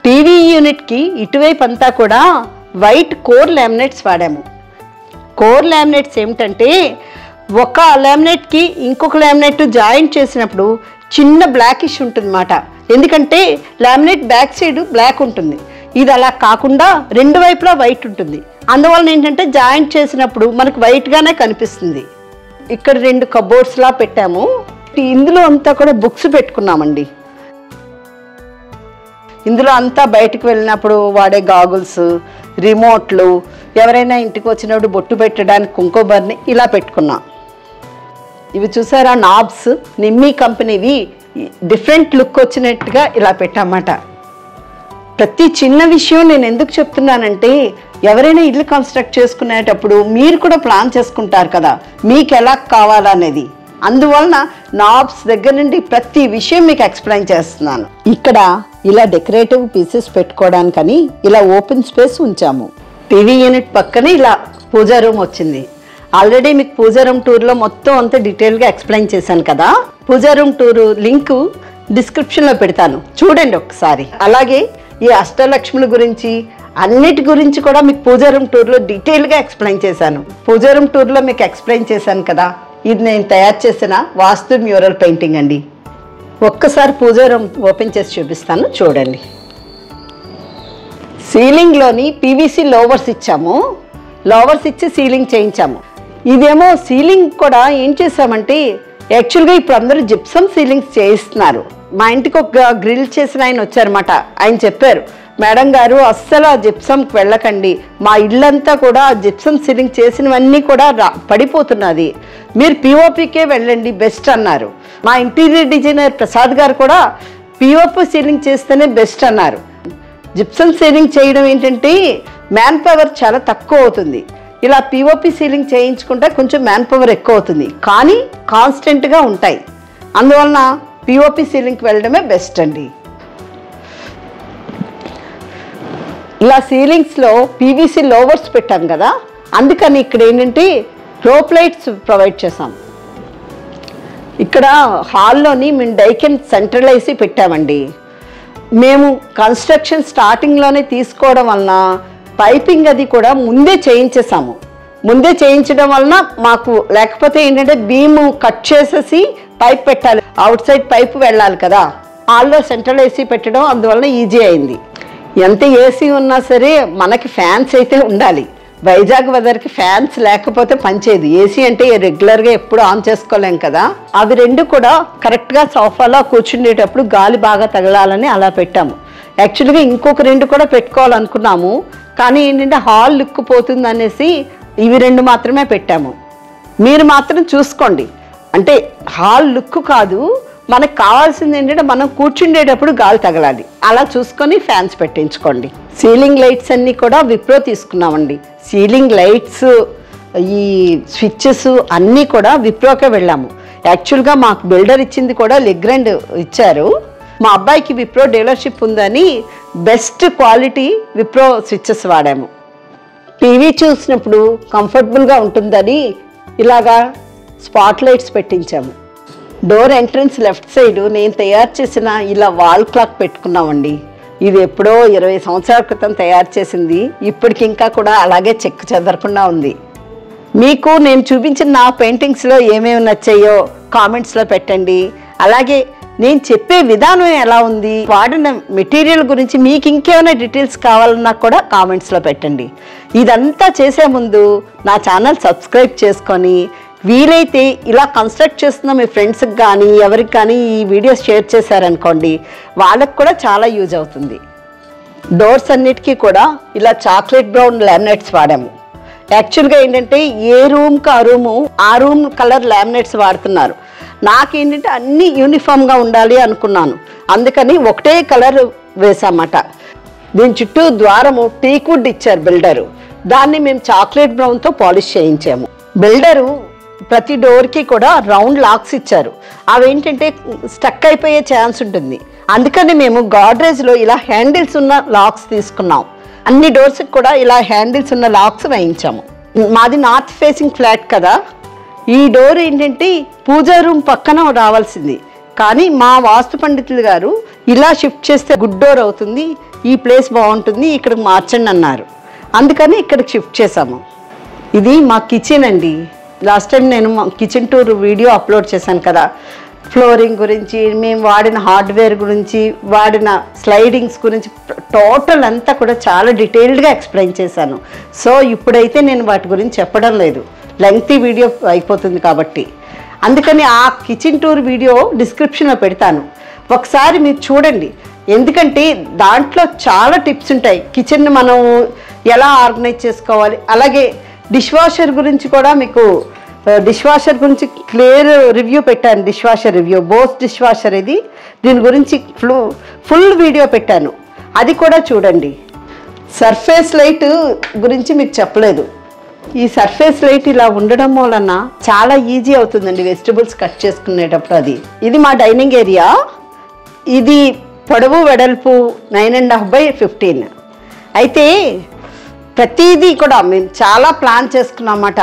టీవీ యూనిట్కి ఇటువైపు అంతా కూడా వైట్ కోర్ లామినేట్స్ వాడాము. కోర్ లామినేట్స్ ఏమిటంటే ఒక లామినేట్కి ఇంకొక లామినేట్ జాయింట్ చేసినప్పుడు చిన్న బ్లాకిష్ ఉంటుంది అన్నమాట. ఎందుకంటే లామినేట్ బ్యాక్ సైడ్ బ్లాక్ ఉంటుంది, ఇది అలా కాకుండా రెండు వైపులా వైట్ ఉంటుంది. అందువలన ఏంటంటే జాయింట్ చేసినప్పుడు మనకు వైట్గానే కనిపిస్తుంది. ఇక్కడ 2 కబోర్డ్స్లా పెట్టాము. ఇందులో అంతా కూడా బుక్స్ పెట్టుకున్నామండి. ఇందులో అంతా బయటకు వెళ్ళినప్పుడు వాడే గాగుల్స్, రిమోట్లు, ఎవరైనా ఇంటికి వచ్చినప్పుడు బొట్టు పెట్టడానికి కుంకుమని ఇలా పెట్టుకున్నాం. ఇవి చూసారా నాబ్స్, నిమ్మీ కంపెనీవి. డిఫరెంట్ లుక్ వచ్చినట్టుగా ఇలా పెట్టామన్నమాట. ప్రతి చిన్న విషయం నేను ఎందుకు చెప్తున్నానంటే ఎవరైనా ఇల్లు కన్స్ట్రక్ట్ చేసుకునేటప్పుడు మీరు కూడా ప్లాన్ చేసుకుంటారు కదా, మీకు ఎలా కావాలనేది. అందువలన నాబ్స్ దగ్గర నుండి ప్రతి విషయం మీకు ఎక్స్ప్లెయిన్ చేస్తున్నాను. ఇక్కడ ఇలా డెకరేటివ్ పీసెస్ పెట్టుకోవడానికని ఇలా ఓపెన్ స్పేస్ ఉంచాము. టీవీ యూనిట్ పక్కనే ఇలా పూజా రూమ్ వచ్చింది. ఆల్రెడీ మీకు పూజా రూమ్ టూర్లో మొత్తం అంతా డీటెయిల్గా ఎక్స్ప్లెయిన్ చేశాను కదా. పూజా రూమ్ టూర్ లింకు డిస్క్రిప్షన్లో పెడతాను, చూడండి ఒకసారి. అలాగే ఈ అష్టలక్ష్ముల గురించి అన్నిటి గురించి కూడా మీకు పూజా రూమ్ టూర్లో డీటెయిల్గా ఎక్స్ప్లెయిన్ చేశాను. పూజా రూమ్ టూర్లో మీకు ఎక్స్ప్లెయిన్ చేశాను కదా. ఇది నేను తయారు చేసిన వాస్తు మ్యూరల్ పెయింటింగ్ అండి. ఒక్కసారి పూజా రూమ్ ఓపెన్ చేసి చూపిస్తాను, చూడండి. సీలింగ్లోని పీవీసీ లోవర్స్ ఇచ్చాము. లోవర్స్ ఇచ్చి సీలింగ్ చేయించాము. ఇదేమో సీలింగ్ కూడా ఏం చేసామంటే యాక్చువల్గా ఇప్పుడు అందరూ జిప్సమ్ సీలింగ్స్ చేయిస్తున్నారు. మా ఇంటికి ఒక గ్రిల్ చేసిన ఆయన వచ్చారన్నమాట. ఆయన చెప్పారు, మేడం గారు అస్సలు ఆ జిప్సమ్కి వెళ్ళకండి, మా ఇల్లంతా కూడా జిప్సమ్ సీలింగ్ చేసినవన్నీ కూడా పడిపోతున్నది, మీరు పిఓపికే వెళ్ళండి బెస్ట్ అన్నారు. మా ఇంటీరియర్ డిజైనర్ ప్రసాద్ గారు కూడా పిఓపి సీలింగ్ చేస్తేనే బెస్ట్ అన్నారు. జిప్సమ్ సీలింగ్ చేయడం ఏంటంటే మ్యాన్ పవర్ చాలా తక్కువ అవుతుంది. ఇలా పిఓపి సీలింగ్ చేయించుకుంటే కొంచెం మ్యాన్ పవర్ ఎక్కువ అవుతుంది, కానీ కాన్స్టెంట్గా ఉంటాయి. అందువలన పిఓపి సీలింగ్కి వెళ్ళడమే బెస్ట్ అండి. ఇలా సీలింగ్స్లో పీవీసీ లోవర్స్ పెట్టాం కదా, అందుకని ఇక్కడ ఏంటంటే రోప్ లైట్స్ ప్రొవైడ్ చేసాం. ఇక్కడ హాల్లోని మేము డైకెన్ సెంట్రలైజ్ పెట్టామండి. మేము కన్స్ట్రక్షన్ స్టార్టింగ్లోనే తీసుకోవడం వలన పైపింగ్ అది కూడా ముందే చేయించేసాము. ముందే చేయించడం వలన మాకు లేకపోతే ఏంటంటే బీము కట్ చేసేసి పైప్ పెట్టాలి, అవుట్ సైడ్ పైప్ వెళ్ళాలి కదా. హాల్లో సెంట్రల్ ఏసీ పెట్టడం అందువలన ఈజీ అయింది. ఎంత ఏసీ ఉన్నా సరే మనకి ఫ్యాన్స్ అయితే ఉండాలి. వైజాగ్ వెదర్కి ఫ్యాన్స్ లేకపోతే పనిచేయదు. ఏసీ అంటే రెగ్యులర్గా ఎప్పుడు ఆన్ చేసుకోలేం కదా. అవి రెండు కూడా కరెక్ట్గా సోఫాలో కూర్చుండేటప్పుడు గాలి బాగా తగలాలని అలా పెట్టాము. యాక్చువల్గా ఇంకొక 2 కూడా పెట్టుకోవాలనుకున్నాము, కానీ ఏంటంటే హాల్ లుక్ పోతుంది అనేసి ఇవి 2 మాత్రమే పెట్టాము. మీరు మాత్రం చూసుకోండి, అంటే హాల్ లుక్ కాదు, మనకు కావాల్సింది ఏంటంటే మనం కూర్చుండేటప్పుడు గాలి తగలాలి, అలా చూసుకొని ఫ్యాన్స్ పెట్టించుకోండి. సీలింగ్ లైట్స్ అన్నీ కూడా విప్రో తీసుకున్నామండి. సీలింగ్ లైట్స్, ఈ స్విచ్చెస్ అన్నీ కూడా విప్రోకే వెళ్ళాము. యాక్చువల్గా మాకు బిల్డర్ ఇచ్చింది కూడా లెగ్రాండ్ ఇచ్చారు. మా అబ్బాయికి విప్రో డీలర్షిప్ ఉందని బెస్ట్ క్వాలిటీ విప్రో స్విచ్చెస్ వాడాము. టీవీ చూసినప్పుడు కంఫర్టబుల్గా ఉంటుందని ఇలాగా స్పాట్ లైట్స్ పెట్టించాము. డోర్ ఎంట్రన్స్ లెఫ్ట్ సైడ్ నేను తయారు చేసిన ఇలా వాల్ క్లాక్ పెట్టుకున్నామండి. ఇది ఎప్పుడో 20 సంవత్సరాల క్రితం తయారు చేసింది, ఇప్పటికి ఇంకా కూడా అలాగే చెక్కు చెదరకుండా ఉంది. మీకు నేను చూపించిన నా పెయింటింగ్స్లో ఏమేమి నచ్చాయో కామెంట్స్లో పెట్టండి. అలాగే నేను చెప్పే విధానం ఎలా ఉంది, వాడిన మెటీరియల్ గురించి మీకు ఇంకేమైనా డీటెయిల్స్ కావాలన్నా కూడా కామెంట్స్లో పెట్టండి. ఇదంతా చేసే ముందు నా ఛానల్ సబ్స్క్రైబ్ చేసుకొని వీలైతే ఇలా కన్స్ట్రక్ట్ చేస్తున్న మీ ఫ్రెండ్స్కి కానీ ఎవరికి కానీ ఈ వీడియోస్ షేర్ చేశారనుకోండి, వాళ్ళకి కూడా చాలా యూజ్ అవుతుంది. డోర్స్ అన్నిటికీ కూడా ఇలా చాక్లెట్ బ్రౌన్ లామినేట్స్ వాడాము. యాక్చువల్గా ఏంటంటే ఏ రూమ్కి ఆ రూమ్ కలర్ లామినేట్స్ వాడుతున్నారు. నాకేంటంటే అన్నీ యూనిఫామ్గా ఉండాలి అనుకున్నాను, అందుకని ఒకటే కలర్ వేసామట. దీని చుట్టూ ద్వారము టీక్వుడ్ ఇచ్చారు బిల్డరు, దాన్ని మేము చాక్లెట్ బ్రౌన్తో పాలిష్ చేయించాము. బిల్డరు ప్రతి డోర్కి కూడా రౌండ్ లాక్స్ ఇచ్చారు, అవేంటంటే స్టక్ అయిపోయే ఛాన్స్ ఉంటుంది. అందుకని మేము గాడ్రేజ్లో ఇలా హ్యాండిల్స్ ఉన్న లాక్స్ తీసుకున్నాం. అన్ని డోర్స్కి కూడా ఇలా హ్యాండిల్స్ ఉన్న లాక్స్ వేయించాము. మాది నార్త్ ఫేసింగ్ ఫ్లాట్ కదా, ఈ డోర్ ఏంటంటే పూజా రూమ్ పక్కన రావాల్సింది, కానీ మా వాస్తు పండితులు గారు ఇలా షిఫ్ట్ చేస్తే గుడ్ డోర్ అవుతుంది, ఈ ప్లేస్ బాగుంటుంది, ఇక్కడికి మార్చండి అన్నారు. అందుకని ఇక్కడికి షిఫ్ట్ చేసాము. ఇది మా కిచెన్ అండి. లాస్ట్ టైం నేను మా కిచెన్ టూర్ వీడియో అప్లోడ్ చేశాను కదా, ఫ్లోరింగ్ గురించి, మేము వాడిన హార్డ్వేర్ గురించి, వాడిన స్లైడింగ్స్ గురించి టోటల్ అంతా కూడా చాలా డీటెయిల్డ్గా ఎక్స్ప్లెయిన్ చేశాను. సో ఇప్పుడైతే నేను వాటి గురించి చెప్పడం లేదు, లెంగ్తీ వీడియో అయిపోతుంది కాబట్టి. అందుకని ఆ కిచెన్ టూర్ వీడియో డిస్క్రిప్షన్లో పెడతాను, ఒకసారి మీరు చూడండి. ఎందుకంటే దాంట్లో చాలా టిప్స్ ఉంటాయి, కిచెన్ మనం ఎలా ఆర్గనైజ్ చేసుకోవాలి. అలాగే డిష్ వాషర్ గురించి కూడా మీకు డిష్ వాషర్ గురించి క్లియర్ రివ్యూ పెట్టాను, dish washer review, Bosch dish washer ఇది, దీని గురించి ఫుల్ వీడియో పెట్టాను, అది కూడా చూడండి. సర్ఫేస్ లైట్ గురించి మీకు చెప్పలేదు. ఈ సర్ఫేస్ లైట్ ఇలా ఉండడం వలన చాలా ఈజీ అవుతుందండి వెజిటబుల్స్ కట్ చేసుకునేటప్పుడు. ఇది మా డైనింగ్ ఏరియా. ఇది పొడవు వెడల్పు 9.5x15. అయితే ప్రతిదీ కూడా మేము చాలా ప్లాన్ చేసుకున్నామన్నమాట.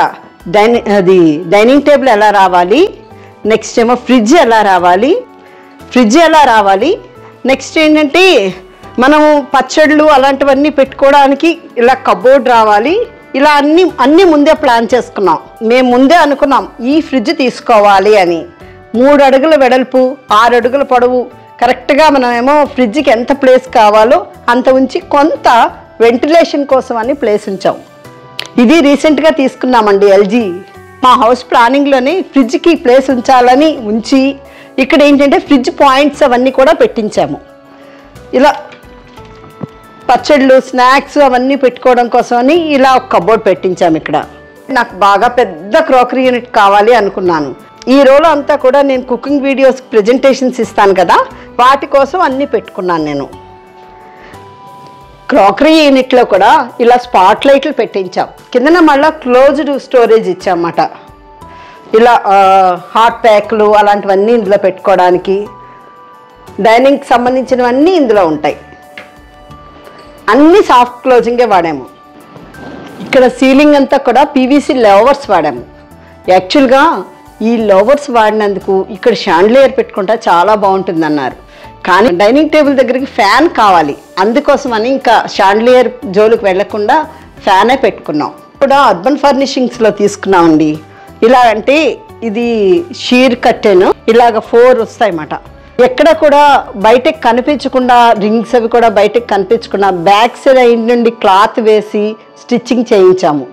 డైనింగ్ టేబుల్ ఎలా రావాలి, నెక్స్ట్ ఏమో ఫ్రిడ్జ్ ఎలా రావాలి, నెక్స్ట్ ఏంటంటే మనము పచ్చళ్ళు అలాంటివన్నీ పెట్టుకోవడానికి ఇలా కబోర్డ్ రావాలి, ఇలా అన్నీ ముందే ప్లాన్ చేసుకున్నాం. మేము ముందే అనుకున్నాం ఈ ఫ్రిడ్జ్ తీసుకోవాలి అని. 3 అడుగుల వెడల్పు, 6 అడుగుల పొడవు, కరెక్ట్గా మనమేమో ఫ్రిడ్జ్కి ఎంత ప్లేస్ కావాలో అంత ఉంచి కొంత వెంటిలేషన్ కోసం అని ప్లేస్ ఉంచాం. ఇది రీసెంట్గా తీసుకున్నామండి ఎల్జీ. మా హౌస్ ప్లానింగ్లోనే ఫ్రిడ్జ్కి ప్లేస్ ఉంచాలని ఉంచి ఇక్కడ ఏంటంటే ఫ్రిడ్జ్ పాయింట్స్ అవన్నీ కూడా పెట్టించాము. ఇలా పచ్చళ్ళు, స్నాక్స్ అవన్నీ పెట్టుకోవడం కోసం అని ఇలా ఒక కబోర్డ్ పెట్టించాము ఇక్కడ. నాకు బాగా పెద్ద క్రోకరీ యూనిట్ కావాలి అనుకున్నాను. ఈ రోజు అంతా కూడా నేను కుకింగ్ వీడియోస్ ప్రెజెంటేషన్స్ ఇస్తాను కదా, వాటి కోసం అన్నీ పెట్టుకున్నాను నేను. క్రాకరీ యూనిట్లో కూడా ఇలా స్పాట్ లైట్లు పెట్టించాం. కిందన మళ్ళీ క్లోజ్డ్ స్టోరేజ్ ఇచ్చామన్నమాట. ఇలా హాట్ ప్యాక్లు అలాంటివన్నీ ఇందులో పెట్టుకోవడానికి, డైనింగ్కి సంబంధించినవన్నీ ఇందులో ఉంటాయి. అన్నీ సాఫ్ట్ క్లోజింగే వాడాము. ఇక్కడ సీలింగ్ అంతా కూడా పీవీసీ లోవర్స్ వాడాము. యాక్చువల్గా ఈ లోవర్స్ వాడినందుకు ఇక్కడ షాండ్లియర్ పెట్టుకుంటా చాలా బాగుంటుంది అన్నారు, కానీ డైనింగ్ టేబుల్ దగ్గరికి ఫ్యాన్ కావాలి, అందుకోసమని ఇంకా షాండ్లియర్ జోలికి వెళ్లకుండా ఫ్యానే పెట్టుకున్నాం. కూడా అర్బన్ ఫర్నిషింగ్స్లో తీసుకున్నామండి. ఇలా అంటే ఇది షీర్ కట్టెను, ఇలాగ 4 వస్తాయన్నమాట. ఎక్కడ కూడా బయటకు కనిపించకుండా, రింగ్స్ అవి కూడా బయటకు కనిపించకుండా బ్యాక్ సైడ్ నుండి క్లాత్ వేసి స్టిచ్చింగ్ చేయించాము.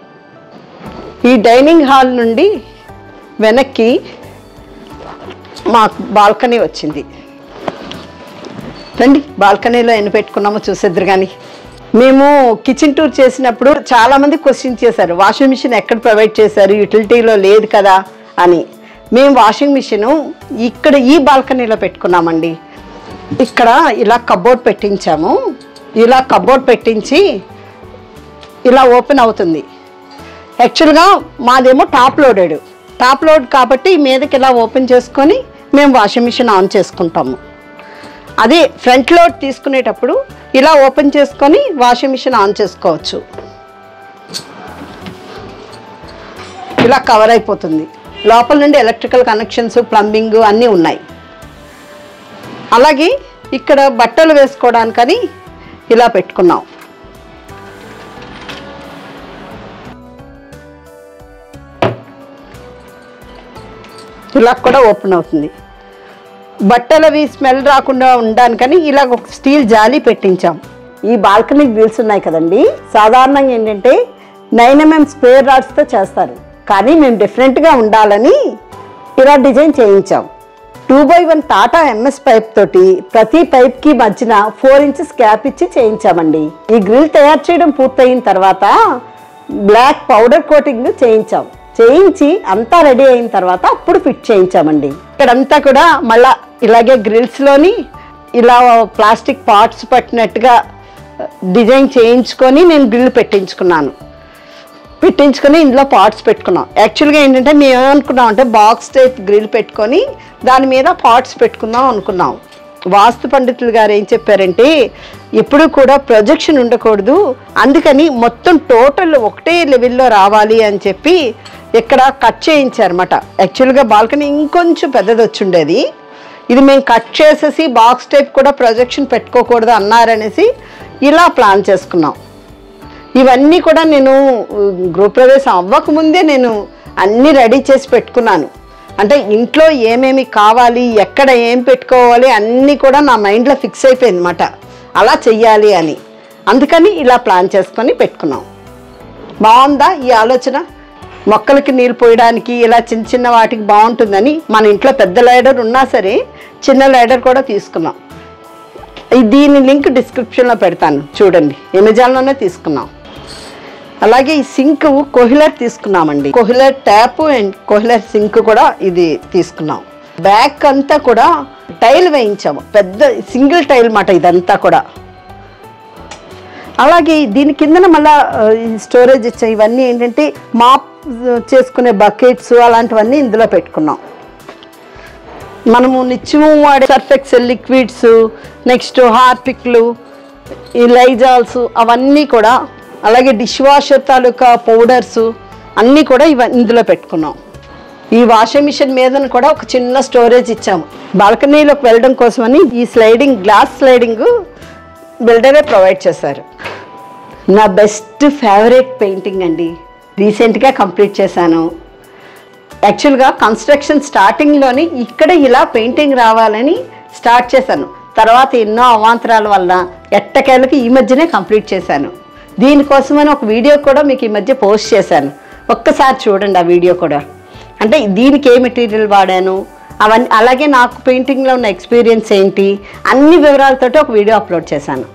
ఈ డైనింగ్ హాల్ నుండి వెనక్కి మాకు బాల్కనీ వచ్చింది. రండి, బాల్కనీలో ఎన్ని పెట్టుకున్నామో చూసేద్దరు. కానీ మేము కిచెన్ టూర్ చేసినప్పుడు చాలామంది క్వశ్చన్ చేశారు, వాషింగ్ మిషన్ ఎక్కడ ప్రొవైడ్ చేశారు, యూటిలిటీలో లేదు కదా అని. మేము వాషింగ్ మిషన్ ఇక్కడ ఈ బాల్కనీలో పెట్టుకున్నామండి. ఇక్కడ ఇలా కబోర్డ్ పెట్టించాము. ఇలా కబోర్డ్ పెట్టించి ఇలా ఓపెన్ అవుతుంది. యాక్చువల్గా మాదేమో టాప్ లోడ్ కాబట్టి మీదకి ఇలా ఓపెన్ చేసుకొని మేము వాషింగ్ మిషన్ ఆన్ చేసుకుంటాము. అదే ఫ్రంట్ లోడ్ తీసుకునేటప్పుడు ఇలా ఓపెన్ చేసుకొని వాషింగ్ మిషన్ ఆన్ చేసుకోవచ్చు. ఇలా కవర్ అయిపోతుంది. లోపల నుండి ఎలక్ట్రికల్ కనెక్షన్స్, ప్లంబింగ్ అన్నీ ఉన్నాయి. అలాగే ఇక్కడ బట్టలు వేసుకోవడానికని ఇలా పెట్టుకున్నాం. ఇలా కూడా ఓపెన్ అవుతుంది. బట్టలు అవి స్మెల్ రాకుండా ఉండడానికని ఇలా ఒక స్టీల్ జాలీ పెట్టించాం. ఈ బాల్కనీ గ్రిల్స్ ఉన్నాయి కదండి, సాధారణంగా ఏంటంటే 9mm స్క్వేర్ రాడ్స్తో చేస్తారు, కానీ మేము డిఫరెంట్గా ఉండాలని ఇలా డిజైన్ చేయించాం. 2x1 టాటా MS పైప్ తోటి ప్రతి పైప్కి మధ్యన 4 ఇంచెస్ గ్యాప్ ఇచ్చి చేయించామండి. ఈ గ్రిల్ తయారు చేయడం పూర్తయిన తర్వాత బ్లాక్ పౌడర్ కోటింగ్ చేయించి అంతా రెడీ అయిన తర్వాత అప్పుడు ఫిట్ చేయించామండి. ఇక్కడంతా కూడా మళ్ళా ఇలాగే గ్రిల్స్లోని ఇలా ప్లాస్టిక్ పార్ట్స్ పట్టినట్టుగా డిజైన్ చేయించుకొని నేను గ్రిల్ పెట్టించుకొని ఇందులో పార్ట్స్ పెట్టుకున్నాం. యాక్చువల్గా ఏంటంటే మేము ఏమనుకున్నాం అంటే బాక్స్ టైప్ గ్రిల్ పెట్టుకొని దాని మీద పార్ట్స్ పెట్టుకుందాం అనుకున్నాం. వాస్తు పండితులు గారు ఏం చెప్పారంటే ఎప్పుడు కూడా ప్రొజెక్షన్ ఉండకూడదు, అందుకని మొత్తం టోటల్ ఒకటే లెవెల్లో రావాలి అని చెప్పి ఇక్కడ కట్ చేయించారన్నమాట. యాక్చువల్గా బాల్కనీ ఇంకొంచెం పెద్దది వచ్చి ఉండేది. ఇది మేము కట్ చేసేసి బాక్స్ టైప్ కూడా ప్రొజెక్షన్ పెట్టుకోకూడదు అన్నారనేసి ఇలా ప్లాన్ చేసుకున్నాం. ఇవన్నీ కూడా నేను గృహప్రవేశం అవ్వకముందే నేను అన్నీ రెడీ చేసి పెట్టుకున్నాను. అంటే ఇంట్లో ఏమేమి కావాలి, ఎక్కడ ఏం పెట్టుకోవాలి అన్నీ కూడా నా మైండ్లో ఫిక్స్ అయిపోయింది అన్నమాట. అలా చెయ్యాలి అని, అందుకని ఇలా ప్లాన్ చేసుకొని పెట్టుకున్నాం. బాగుందా ఈ ఆలోచన? మొక్కలకి నీళ్ళు పోయడానికి ఇలా చిన్న చిన్న వాటికి బాగుంటుందని మన ఇంట్లో పెద్ద లైడర్ ఉన్నా సరే చిన్న లైడర్ కూడా తీసుకున్నాం. దీని లింక్ డిస్క్రిప్షన్లో పెడతాను చూడండి, అమెజాన్లోనే తీసుకున్నాం. అలాగే ఈ సింక్ కోహిలర్ తీసుకున్నామండి. Kohler tap and Kohler sink కూడా ఇది తీసుకున్నాం. బ్యాక్ అంతా కూడా టైల్ వేయించాము, పెద్ద సింగిల్ టైల్ మాట ఇదంతా కూడా. అలాగే దీని కిందన మళ్ళా స్టోరేజ్ ఇచ్చాం. ఇవన్నీ ఏంటంటే మాప్ చేసుకునే బకెట్స్ అలాంటివన్నీ ఇందులో పెట్టుకున్నాం. మనము నిత్యము వాడే సర్ఫ్ ఎక్సెల్ లిక్విడ్స్, నెక్స్ట్ హార్పిక్లు, ఈ లైజాల్స్ అవన్నీ కూడా, అలాగే డిష్ వాషర్ తాలూకా పౌడర్స్ అన్నీ కూడా ఇందులో పెట్టుకున్నాం. ఈ వాషింగ్ మిషన్ మీదను కూడా ఒక చిన్న స్టోరేజ్ ఇచ్చాము. బాల్కనీలోకి వెళ్ళడం కోసమని ఈ స్లైడింగ్ గ్లాస్ స్లైడింగ్ బిల్డరే ప్రొవైడ్ చేశారు. నా బెస్ట్ ఫేవరెట్ పెయింటింగ్ అండి, రీసెంట్గా కంప్లీట్ చేశాను. యాక్చువల్గా కన్స్ట్రక్షన్ స్టార్టింగ్లోని ఇక్కడ ఇలా పెయింటింగ్ రావాలని స్టార్ట్ చేశాను. తర్వాత ఎన్నో అవాంతరాల వల్ల ఎట్టకేళ్ళకి ఈ మధ్యనే కంప్లీట్ చేశాను. దీనికోసమని ఒక వీడియో కూడా మీకు ఈ మధ్య పోస్ట్ చేశాను, ఒక్కసారి చూడండి ఆ వీడియో కూడా. అంటే దీనికి ఏ మెటీరియల్ వాడాను అవన్నీ, అలాగే నాకు పెయింటింగ్లో ఉన్న ఎక్స్పీరియన్స్ ఏంటి అన్ని వివరాలతోటి ఒక వీడియో అప్లోడ్ చేశాను.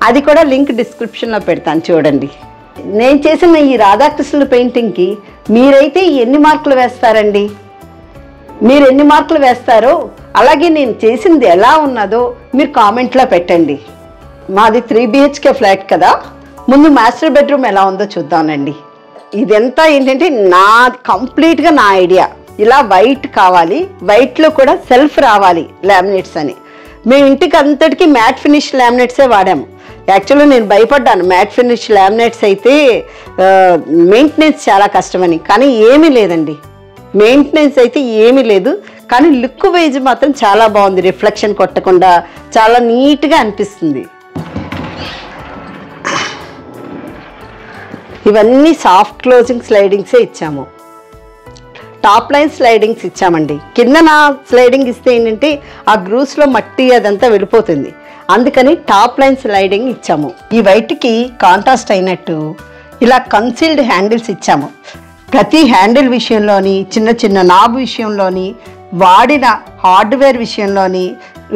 అది కూడా లింక్ డిస్క్రిప్షన్లో పెడతాను చూడండి. నేను చేసిన ఈ రాధాకృష్ణుల పెయింటింగ్కి మీరైతే ఎన్ని మార్కులు వేస్తారండి? మీరు ఎన్ని మార్కులు వేస్తారో, అలాగే నేను చేసింది ఎలా ఉన్నదో మీరు కామెంట్లో పెట్టండి. మాది 3 BHK ఫ్లాట్ కదా, ముందు మాస్టర్ బెడ్రూమ్ ఎలా ఉందో చూద్దామండి. ఇదంతా ఏంటంటే కంప్లీట్గా నా ఐడియా. ఇలా వైట్ కావాలి, వైట్లో కూడా సెల్ఫ్ రావాలి లామినేట్స్ అని. మేము ఇంటికి అంతటికీ మ్యాట్ ఫినిష్ లామినేట్సే వాడాము. యాక్చువల్గా నేను భయపడ్డాను, మ్యాట్ ఫినిష్ లామినేట్స్ అయితే మెయింటెనెన్స్ చాలా కష్టమని. కానీ ఏమీ లేదండి, మెయింటెనెన్స్ అయితే ఏమీ లేదు. కానీ లుక్ వైజ్ మాత్రం చాలా బాగుంది, రిఫ్లెక్షన్ కొట్టకుండా చాలా నీట్గా అనిపిస్తుంది. ఇవన్నీ సాఫ్ట్ క్లోజింగ్ స్లైడింగ్సే ఇచ్చాము. టాప్ లైన్ స్లైడింగ్స్ ఇచ్చామండి. కింద నా స్లైడింగ్ ఇస్తే ఏంటంటే ఆ గ్రూస్లో మట్టి అదంతా వెళ్ళిపోతుంది, అందుకని టాప్ లైన్ స్లైడింగ్ ఇచ్చాము. ఈ వైట్కి కాంట్రాస్ట్ అయినట్టు ఇలా కన్సీల్డ్ హ్యాండిల్స్ ఇచ్చాము. ప్రతి హ్యాండిల్ విషయంలోని, చిన్న చిన్న నాబ్ విషయంలోని, వాడిన హార్డ్వేర్ విషయంలోని,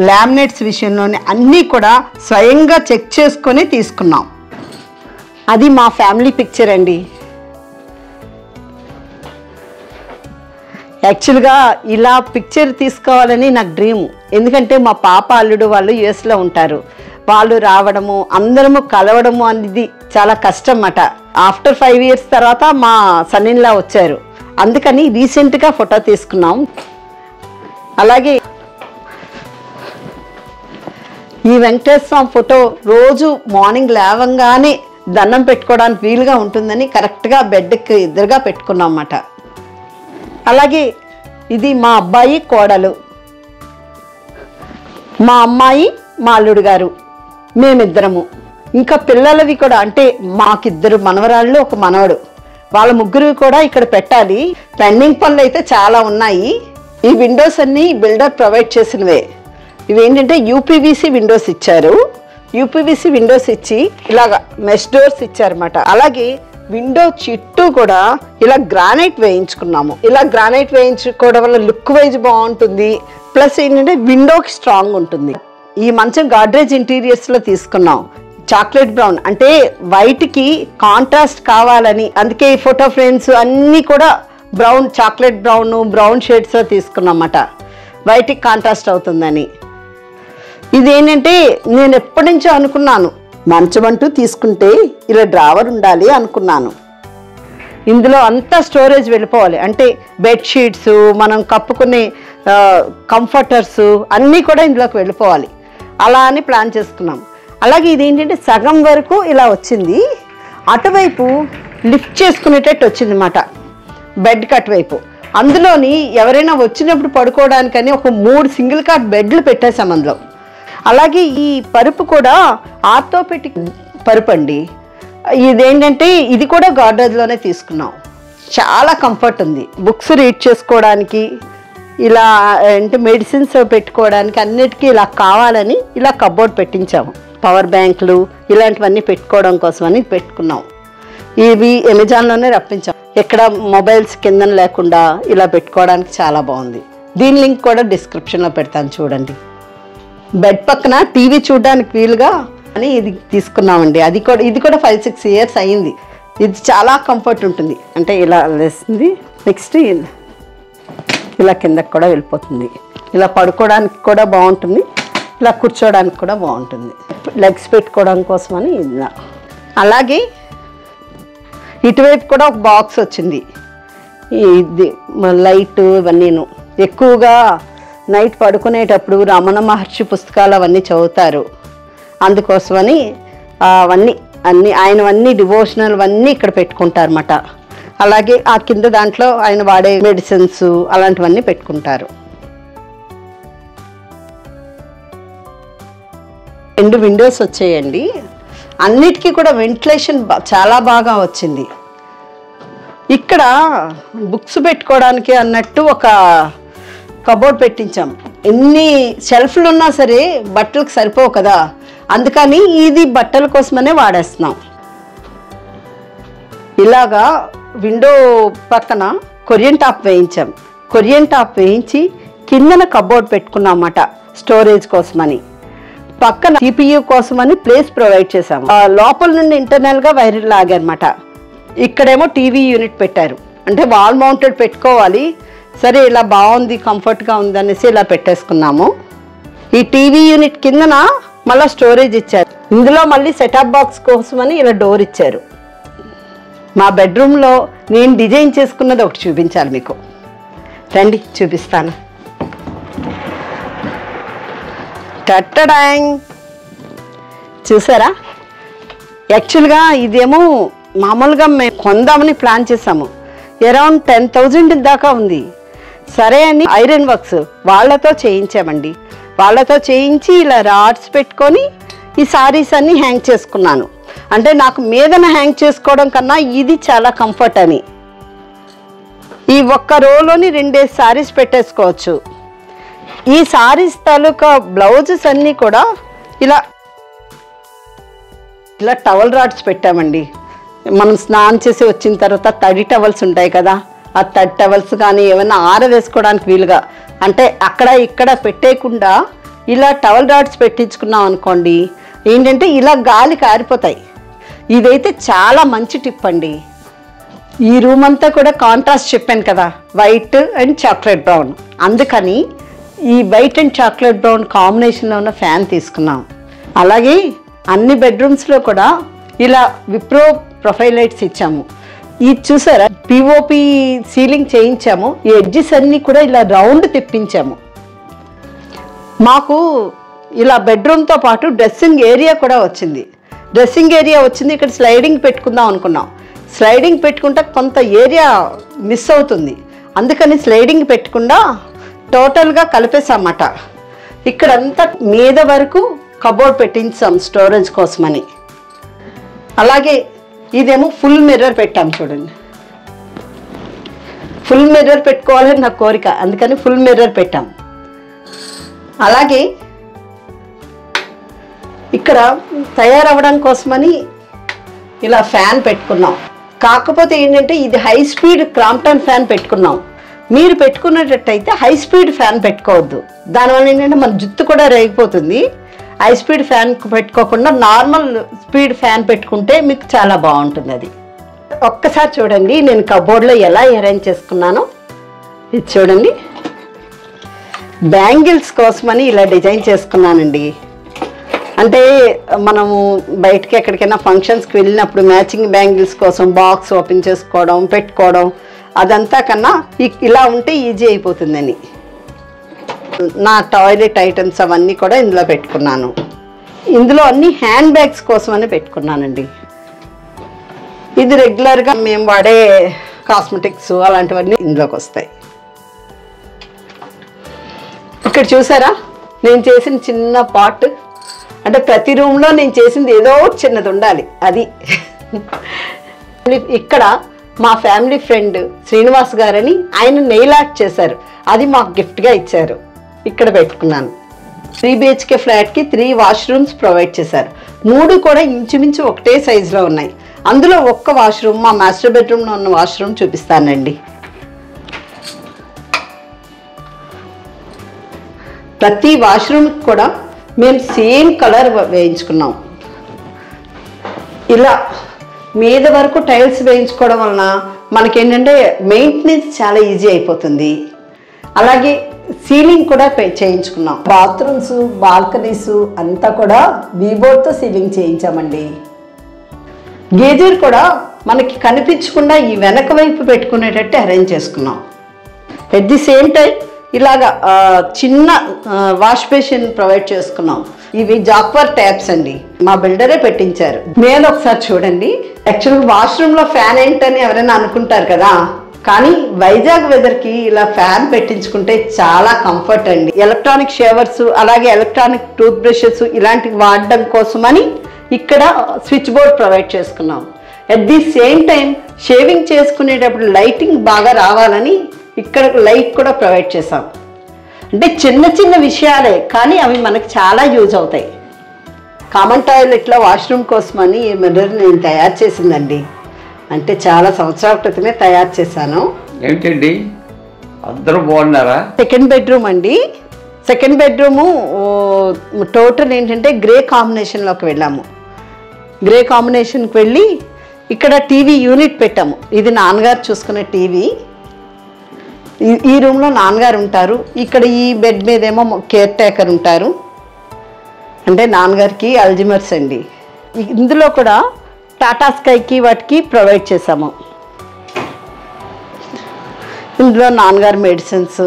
లామినేట్స్ విషయంలోని అన్నీ కూడా స్వయంగా చెక్ చేసుకొని తీసుకున్నాం. అది మా ఫ్యామిలీ పిక్చర్ అండి. యాక్చువల్గా ఇలా పిక్చర్ తీసుకోవాలని నాకు డ్రీమ్. ఎందుకంటే మా పాప అల్లుడు వాళ్ళు యుఎస్లో ఉంటారు, వాళ్ళు రావడము అందరము కలవడము అనేది చాలా కష్టం అన్నమాట. ఆఫ్టర్ 5 years తర్వాత మా సన్నిన్లా వచ్చారు, అందుకని రీసెంట్గా ఫోటో తీసుకున్నాం. అలాగే ఈ వెంకటేశ్వర స్వామి ఫోటో రోజు మార్నింగ్ లేవంగానే దండం పెట్టుకోవడానికి వీలుగా ఉంటుందని కరెక్ట్గా బెడ్కి ఎదురుగా పెట్టుకున్నాం అన్నమాట. అలాగే ఇది మా అబ్బాయి కోడలు, మా అమ్మాయి మా అల్లుడు గారు, మేమిద్దరము. ఇంకా పిల్లలవి కూడా, అంటే మాకిద్దరు మనవరాళ్ళు ఒక మనవడు, వాళ్ళ ముగ్గురు కూడా ఇక్కడ పెట్టాలి. పెండింగ్ పనులు అయితే చాలా ఉన్నాయి. ఈ విండోస్ అన్నీ బిల్డర్ ప్రొవైడ్ చేసినవే. ఇవేంటంటే యూపీవీసీ విండోస్ ఇచ్చారు. యూపీవీసీ విండోస్ ఇచ్చి ఇలాగ మెష్ డోర్స్ ఇచ్చారన్నమాట. అలాగే విండో చుట్టూ కూడా ఇలా గ్రానైట్ వేయించుకున్నాము. ఇలా గ్రానైట్ వేయించుకోవడం వల్ల లుక్ వైజ్ బాగుంటుంది, ప్లస్ ఏంటంటే విండోకి స్ట్రాంగ్ ఉంటుంది. ఈ మంచం గాడ్రేజ్ ఇంటీరియర్స్లో తీసుకున్నాం. చాక్లెట్ బ్రౌన్ అంటే వైట్కి కాంట్రాస్ట్ కావాలని, అందుకే ఈ ఫోటో ఫ్రేమ్స్ అన్నీ కూడా బ్రౌన్, చాక్లెట్ బ్రౌన్ షేడ్స్లో తీసుకున్నాం అన్నమాట, వైట్కి కాంట్రాస్ట్ అవుతుందని. ఇదేంటంటే నేను ఎప్పటి నుంచో అనుకున్నాను, మంచం అంటూ తీసుకుంటే ఇలా డ్రావర్ ఉండాలి అనుకున్నాను. ఇందులో అంతా స్టోరేజ్ వెళ్ళిపోవాలి, అంటే బెడ్షీట్స్, మనం కప్పుకునే కంఫర్టర్స్ అన్నీ కూడా ఇందులోకి వెళ్ళిపోవాలి, అలా అని ప్లాన్ చేసుకున్నాం. అలాగే ఇది ఏంటంటే సగం వరకు ఇలా వచ్చింది, అటువైపు లిఫ్ట్ చేసుకునేటట్టు వచ్చింది అన్నమాట. బెడ్కి అటువైపు. అందులోని ఎవరైనా వచ్చినప్పుడు పడుకోవడానికని ఒక 3 సింగిల్ కాట్ బెడ్లు పెట్టేశాం అందులో. అలాగే ఈ పరుపు కూడా ఆర్థోపెటిక్ పరుపు అండి. ఇదేంటంటే ఇది కూడా గాడ్రేజ్లోనే తీసుకున్నాం. చాలా కంఫర్ట్ ఉంది. బుక్స్ రీడ్ చేసుకోవడానికి, ఇలా అంటే మెడిసిన్స్ పెట్టుకోవడానికి అన్నిటికీ ఇలా కావాలని ఇలా కబోర్డ్ పెట్టించాము. పవర్ బ్యాంకులు ఇలాంటివన్నీ పెట్టుకోవడం కోసమని పెట్టుకున్నాం. ఇవి అమెజాన్లోనే రప్పించాం. ఎక్కడ మొబైల్స్ కింద లేకుండా ఇలా పెట్టుకోవడానికి చాలా బాగుంది. దీని లింక్ కూడా డిస్క్రిప్షన్లో పెడతాను చూడండి. బెడ్ పక్కన టీవీ చూడడానికి వీలుగా అని ఇది తీసుకున్నామండి. ఇది కూడా 5-6 ఇయర్స్ అయ్యింది. ఇది చాలా కంఫర్ట్ ఉంటుంది. అంటే ఇలా లేస్తుంది, నెక్స్ట్ ఇలా కిందకి కూడా వెళ్ళిపోతుంది. ఇలా పడుకోవడానికి కూడా బాగుంటుంది, ఇలా కూర్చోవడానికి కూడా బాగుంటుంది. లెగ్స్ పెట్టుకోవడం కోసమని ఇలా. అలాగే ఇటువైపు కూడా ఒక బాక్స్ వచ్చింది. ఇది లైట్ ఇవన్నీను. ఎక్కువగా నైట్ పడుకునేటప్పుడు రమణ మహర్షి పుస్తకాలు అవన్నీ చదువుతారు. అందుకోసమని అన్నీ ఆయనవన్నీ డివోషనల్ అన్నీ ఇక్కడ పెట్టుకుంటారన్నమాట. అలాగే ఆ కింద దాంట్లో ఆయన వాడే మెడిసిన్స్ అలాంటివన్నీ పెట్టుకుంటారు. 2 విండోస్ వచ్చాయండి. అన్నిటికీ కూడా వెంటిలేషన్ చాలా బాగా వచ్చింది. ఇక్కడ బుక్స్ పెట్టుకోవడానికి అన్నట్టు ఒక కబోర్డ్ పెట్టించాం. ఎన్ని షెల్ఫ్లు ఉన్నా సరే బట్టలకు సరిపోవు కదా, అందుకని ఇది బట్టల కోసమనే వాడేస్తున్నాం. ఇలాగా విండో పక్కన కొరియన్ టాప్ వేయించాం. కొరియన్ టాప్ వేయించి కిందన కబోర్డ్ పెట్టుకున్నాం అన్నమాట స్టోరేజ్ కోసమని. పక్కన CPU కోసమని ప్లేస్ ప్రొవైడ్ చేసాము. లోపల నుండి ఇంటర్నల్గా వైర్ లాగారన్నమాట. ఇక్కడేమో టీవీ యూనిట్ పెట్టారు. అంటే వాల్ మౌంటెడ్ పెట్టుకోవాలి, సరే ఇలా బాగుంది కంఫర్ట్గా ఉంది అనేసి ఇలా పెట్టేసుకున్నాము. ఈ టీవీ యూనిట్ కిందన మళ్ళీ స్టోరేజ్ ఇచ్చారు. ఇందులో మళ్ళీ సెటప్ బాక్స్ కోసమని ఇలా డోర్ ఇచ్చారు. మా బెడ్రూమ్లో నేను డిజైన్ చేసుకున్నది ఒకటి చూపించాలి మీకు. రండి చూపిస్తాను. టట్టడాంగ్, చూసారా? యాక్చువల్గా ఇదేమో మామూలుగా మేము కొందామని ప్లాన్ చేసాము. అరౌండ్ 10,000 దాకా ఉంది. సరే అని ఐరన్ వర్క్స్ వాళ్ళతో చేయించామండి. వాళ్ళతో చేయించి ఇలా రాడ్స్ పెట్టుకొని ఈ సారీస్ అన్నీ హ్యాంగ్ చేసుకున్నాను. అంటే నాకు మీదన హ్యాంగ్ చేసుకోవడం కన్నా ఇది చాలా కంఫర్ట్ అని. ఈ ఒక్క రోలోని 2 సారీస్ పెట్టేసుకోవచ్చు. ఈ సారీస్ తాలూకా బ్లౌజెస్ అన్నీ కూడా ఇలా టవల్ రాడ్స్ పెట్టామండి. మనం స్నానం చేసి వచ్చిన తర్వాత తడి టవల్స్ ఉంటాయి కదా, ఆ తడి టవల్స్ కానీ ఏమైనా ఆరవేసుకోవడానికి వీలుగా, అంటే అక్కడ ఇక్కడ పెట్టేయకుండా ఇలా టవల్ రాడ్స్ పెట్టించుకున్నాం అనుకోండి, ఏంటంటే ఇలా గాలి కారిపోతాయి. ఇదైతే చాలా మంచి టిప్ అండి. ఈ రూమ్ అంతా కూడా కాంట్రాస్ట్ చెప్పాను కదా, వైట్ అండ్ చాక్లెట్ బ్రౌన్. అందుకని ఈ వైట్ అండ్ చాక్లెట్ బ్రౌన్ కాంబినేషన్లో ఉన్న ఫ్యాన్ తీసుకున్నాం. అలాగే అన్ని బెడ్రూమ్స్లో కూడా ఇలా విప్రో ప్రొఫైల్ లైట్స్ ఇచ్చాము. ఇది చూసారా, POP సీలింగ్ చేయించాము. ఈ ఎడ్జెస్ అన్నీ కూడా ఇలా రౌండ్ తిప్పించాము. మాకు ఇలా బెడ్రూమ్తో పాటు డ్రెస్సింగ్ ఏరియా కూడా వచ్చింది. ఇక్కడ స్లైడింగ్ పెట్టుకుందాం అనుకున్నాం. స్లైడింగ్ పెట్టుకుంటే కొంత ఏరియా మిస్ అవుతుంది. అందుకని స్లైడింగ్ పెట్టకుండా టోటల్గా కలిపేసామన్నమాట. ఇక్కడంతా మీద వరకు కబోర్డ్ పెట్టించాం స్టోరేజ్ కోసమని. అలాగే ఇదేమో ఫుల్ మిర్రర్ పెట్టాం చూడండి. ఫుల్ మిర్రర్ పెట్టుకోవాలని నా కోరిక, అందుకని ఫుల్ మిర్రర్ పెట్టాం. అలాగే ఇక్కడ తయారవ్వడం కోసమని ఇలా ఫ్యాన్ పెట్టుకున్నాం. కాకపోతే ఏంటంటే ఇది హై స్పీడ్ క్రాంప్టన్ ఫ్యాన్ పెట్టుకున్నాం. మీరు పెట్టుకునేటట్టయితే హై స్పీడ్ ఫ్యాన్ పెట్టుకోవద్దు. దానివల్ల ఏంటంటే మన జుట్టు కూడా రేగిపోతుంది. హై స్పీడ్ ఫ్యాన్ పెట్టుకోకుండా నార్మల్ స్పీడ్ ఫ్యాన్ పెట్టుకుంటే మీకు చాలా బాగుంటుంది. అది ఒక్కసారి చూడండి నేను కబోర్డ్లో ఎలా అరేంజ్ చేసుకున్నానో. ఇది చూడండి, బ్యాంగిల్స్ కోసమని ఇలా డిజైన్ చేసుకున్నానండి. అంటే మనము బయటకి ఎక్కడికైనా ఫంక్షన్స్కి వెళ్ళినప్పుడు మ్యాచింగ్ బ్యాంగిల్స్ కోసం బాక్స్ ఓపెన్ చేసుకోవడం పెట్టుకోవడం అదంతా కన్నా ఇలా ఉంటే ఈజీ అయిపోతుందని నా టాయిలెట్ ఐటమ్స్ అవన్నీ కూడా ఇందులో పెట్టుకున్నాను. ఇందులో అన్ని హ్యాండ్ బ్యాగ్స్ కోసం అని పెట్టుకున్నానండి. ఇది రెగ్యులర్గా మేము వాడే కాస్మెటిక్స్ అలాంటివన్నీ ఇందులోకి వస్తాయి. ఇక్కడ చూసారా నేను చేసిన చిన్న పాట్, అంటే ప్రతి రూమ్లో నేను చేసింది ఏదో చిన్నది ఉండాలి అది. ఇక్కడ మా ఫ్యామిలీ ఫ్రెండ్ శ్రీనివాస్ గారని ఆయన నెయిల్ ఆర్ట్ చేశారు, అది మాకు గిఫ్ట్గా ఇచ్చారు. ఇక్కడ పెట్టుకున్నాను. 3 BHK ఫ్లాట్కి 3 వాష్రూమ్స్ ప్రొవైడ్ చేశారు. 3 కూడా ఇంచుమించు ఒకటే సైజులో ఉన్నాయి. అందులో ఒక్క వాష్రూమ్, మా మాస్టర్ బెడ్రూమ్లో ఉన్న వాష్రూమ్ చూపిస్తానండి. ప్రతి వాష్రూమ్కి కూడా మేము సేమ్ కలర్ వేయించుకున్నాం. ఇలా మీద వరకు టైల్స్ వేయించుకోవడం వలన మనకేంటంటే మెయింటెనెన్స్ చాలా ఈజీ అయిపోతుంది. అలాగే సీలింగ్ కూడా చేయించుకున్నాం. బాత్రూమ్స్, బాల్కనీస్ అంతా కూడా వీబోర్డ్తో సీలింగ్ చేయించామండి. గేజర్ కూడా మనకి కనిపించకుండా ఈ వెనక వైపు పెట్టుకునేటట్టు అరేంజ్ చేసుకున్నాం. ఎట్ ది సేమ్ టైం ఇలాగా చిన్న వాష్ బేసిన్ ప్రొవైడ్ చేసుకున్నాం. ఇవి జాక్వర్ ట్యాప్స్ అండి, మా బిల్డరే పెట్టించారు. మీద ఒకసారి చూడండి. యాక్చువల్గా వాష్రూమ్లో ఫ్యాన్ ఏంటని ఎవరైనా అనుకుంటారు కదా, కానీ వైజాగ్ వెదర్కి ఇలా ఫ్యాన్ పెట్టించుకుంటే చాలా కంఫర్ట్ అండి. ఎలక్ట్రానిక్ షవర్స్ అలాగే ఎలక్ట్రానిక్ టూత్ బ్రషెస్ ఇలాంటివి వాడడం కోసమని ఇక్కడ స్విచ్ బోర్డ్ ప్రొవైడ్ చేసుకున్నాం. At the same time shaving చేసుకునేటప్పుడు లైటింగ్ బాగా రావాలని ఇక్కడ లైట్ కూడా ప్రొవైడ్ చేసాం. అంటే చిన్న చిన్న విషయాలే కానీ అవి మనకు చాలా యూజ్ అవుతాయి. కామన్ టాయిలెట్లో వాష్రూమ్ కోసమని ఈ మిర్రర్ నేను తయారు చేసిందండి. అంటే చాలా సంవత్సరాల క్రితమే తయారు చేశాను. ఏంటండి అందరూ బాగున్నారా? సెకండ్ బెడ్రూమ్ అండి. సెకండ్ బెడ్రూము టోటల్ ఏంటంటే గ్రే కాంబినేషన్లోకి వెళ్ళాము. గ్రే కాంబినేషన్కి వెళ్ళి ఇక్కడ టీవీ యూనిట్ పెట్టాము. ఇది నాన్నగారు చూసుకునే టీవీ. ఈ రూమ్లో నాన్నగారు ఉంటారు. ఇక్కడ ఈ బెడ్ మీదేమో కేర్ టేకర్ ఉంటారు. అంటే నాన్నగారికి అల్జిమర్స్ అండి. ఇందులో కూడా టాటా స్కైకి వాటికి ప్రొవైడ్ చేసాము. ఇందులో నాన్నగారు మెడిసిన్స్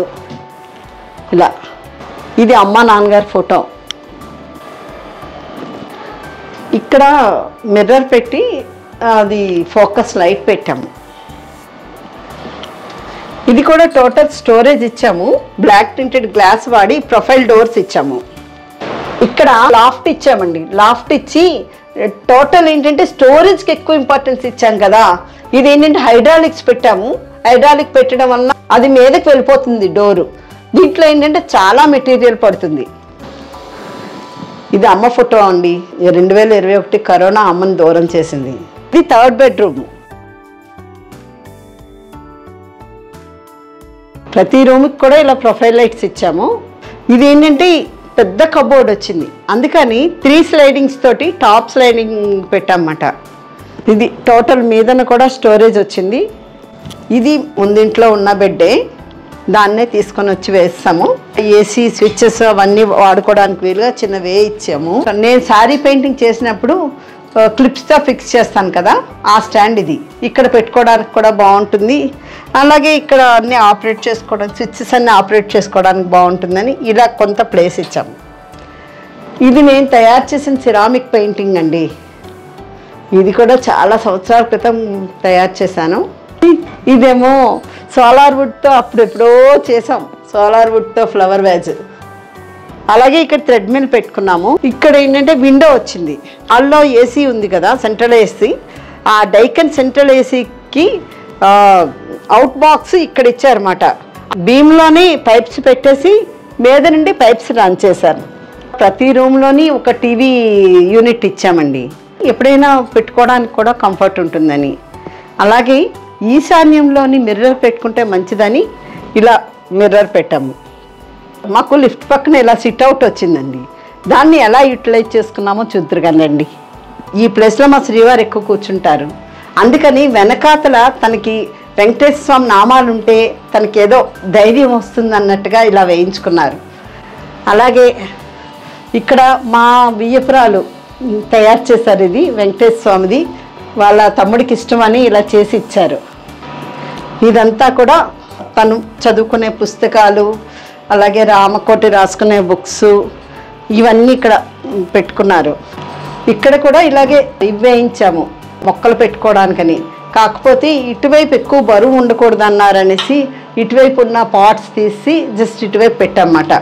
ఇలా. ఇది అమ్మ నాన్నగారి ఫోటో. ఇక్కడ మిర్రర్ పెట్టి అది ఫోకస్ లైట్ పెట్టాము. ఇది కూడా టోటల్ స్టోరేజ్ ఇచ్చాము. బ్లాక్ టింటెడ్ గ్లాస్ వాడి ప్రొఫైల్ డోర్స్ ఇచ్చాము. ఇక్కడ లాఫ్ట్ ఇచ్చామండి. లాఫ్ట్ ఇచ్చి టోటల్ ఏంటంటే స్టోరేజ్కి ఎక్కువ ఇంపార్టెన్స్ ఇచ్చాం కదా. ఇది ఏంటంటే హైడ్రాలిక్స్ పెట్టాము. హైడ్రాలిక్ పెట్టడం వల్ల అది మీదకి వెళ్ళిపోతుంది డోరు. దీంట్లో ఏంటంటే చాలా మెటీరియల్ పడుతుంది. ఇది అమ్మ ఫోటో అండి. 2021 కరోనా అమ్మని దూరం చేసింది. ఇది థర్డ్ బెడ్రూమ్. ప్రతి రూమ్కి కూడా ఇలా ప్రొఫైల్ లైట్స్ ఇచ్చాము. ఇది ఏంటంటే పెద్ద కబోర్డ్ వచ్చింది, అందుకని 3 స్లైడింగ్స్ తోటి టాప్ స్లైడింగ్ పెట్టామన్నమాట. ఇది టోటల్ మీదన కూడా స్టోరేజ్ వచ్చింది. ఇది ముందింట్లో ఉన్న బెడ్డే, దాన్నే తీసుకొని వచ్చి వేస్తాము. ఏసీ స్విచ్చెస్ అవన్నీ వాడుకోవడానికి వీలుగా చిన్న వే ఇచ్చాము. నేను శారీ పెయింటింగ్ చేసినప్పుడు క్లిప్స్తో ఫిక్స్ చేస్తాను కదా, ఆ స్టాండ్ ఇది. ఇక్కడ పెట్టుకోవడానికి కూడా బాగుంటుంది. అలాగే ఇక్కడ అన్నీ ఆపరేట్ చేసుకోవడానికి, స్విచ్చెస్ అన్నీ ఆపరేట్ చేసుకోవడానికి బాగుంటుందని ఇలా కొంత ప్లేస్ ఇచ్చాము. ఇది నేను తయారు చేసిన సిరామిక్ పెయింటింగ్ అండి. ఇది కూడా చాలా సంవత్సరాల క్రితం తయారు చేశాను. ఇదేమో సోలార్ వుడ్తో అప్పుడెప్పుడో చేసాం. సోలార్ వుడ్తో ఫ్లవర్ వ్యాజ్. అలాగే ఇక్కడ థ్రెడ్ మిల్ పెట్టుకున్నాము. ఇక్కడ ఏంటంటే విండో వచ్చింది. అందులో ఏసీ ఉంది కదా, సెంట్రల్ ఏసీ. ఆ డైకన్ సెంట్రల్ ఏసీకి అవుట్ బాక్స్ ఇక్కడ ఇచ్చారన్నమాట. బీమ్లోని పైప్స్ పెట్టేసి మీద నుండి పైప్స్ రన్ చేశారు. ప్రతి రూమ్లోని ఒక టీవీ యూనిట్ ఇచ్చామండి, ఎప్పుడైనా పెట్టుకోవడానికి కూడా కంఫర్ట్ ఉంటుందని. అలాగే ఈశాన్యంలోని మిర్రర్ పెట్టుకుంటే మంచిదని ఇలా మిర్రర్ పెట్టాము. మాకు లిఫ్ట్ పక్కన ఇలా సిట్అవుట్ వచ్చిందండి. దాన్ని ఎలా యూటిలైజ్ చేసుకున్నామో చూద్దరు కదండి. ఈ ప్లేస్లో మా శ్రీవారు ఎక్కువ కూర్చుంటారు. అందుకని వెనకాతల తనకి వెంకటేశ్వర స్వామి నామాలు ఉంటే తనకి ఏదో ధైర్యం వస్తుంది అన్నట్టుగా ఇలా వేయించుకున్నారు. అలాగే ఇక్కడ మా బియ్యపురాలు తయారు చేశారు. ఇది వెంకటేశ్వర స్వామిది, వాళ్ళ తమ్ముడికి ఇష్టమని ఇలా చేసి ఇచ్చారు. ఇదంతా కూడా తను చదువుకునే పుస్తకాలు, అలాగే రామకోటి రాసుకునే బుక్స్, ఇవన్నీ ఇక్కడ పెట్టుకున్నారు. ఇక్కడ కూడా ఇలాగే ఇవి వేయించాము మొక్కలు పెట్టుకోవడానికని. కాకపోతే ఇటువైపు ఎక్కువ బరువు ఉండకూడదు అన్నారనేసి ఇటువైపు ఉన్న పాట్స్ తీసి జస్ట్ ఇటువైపు పెట్టామన్నమాట.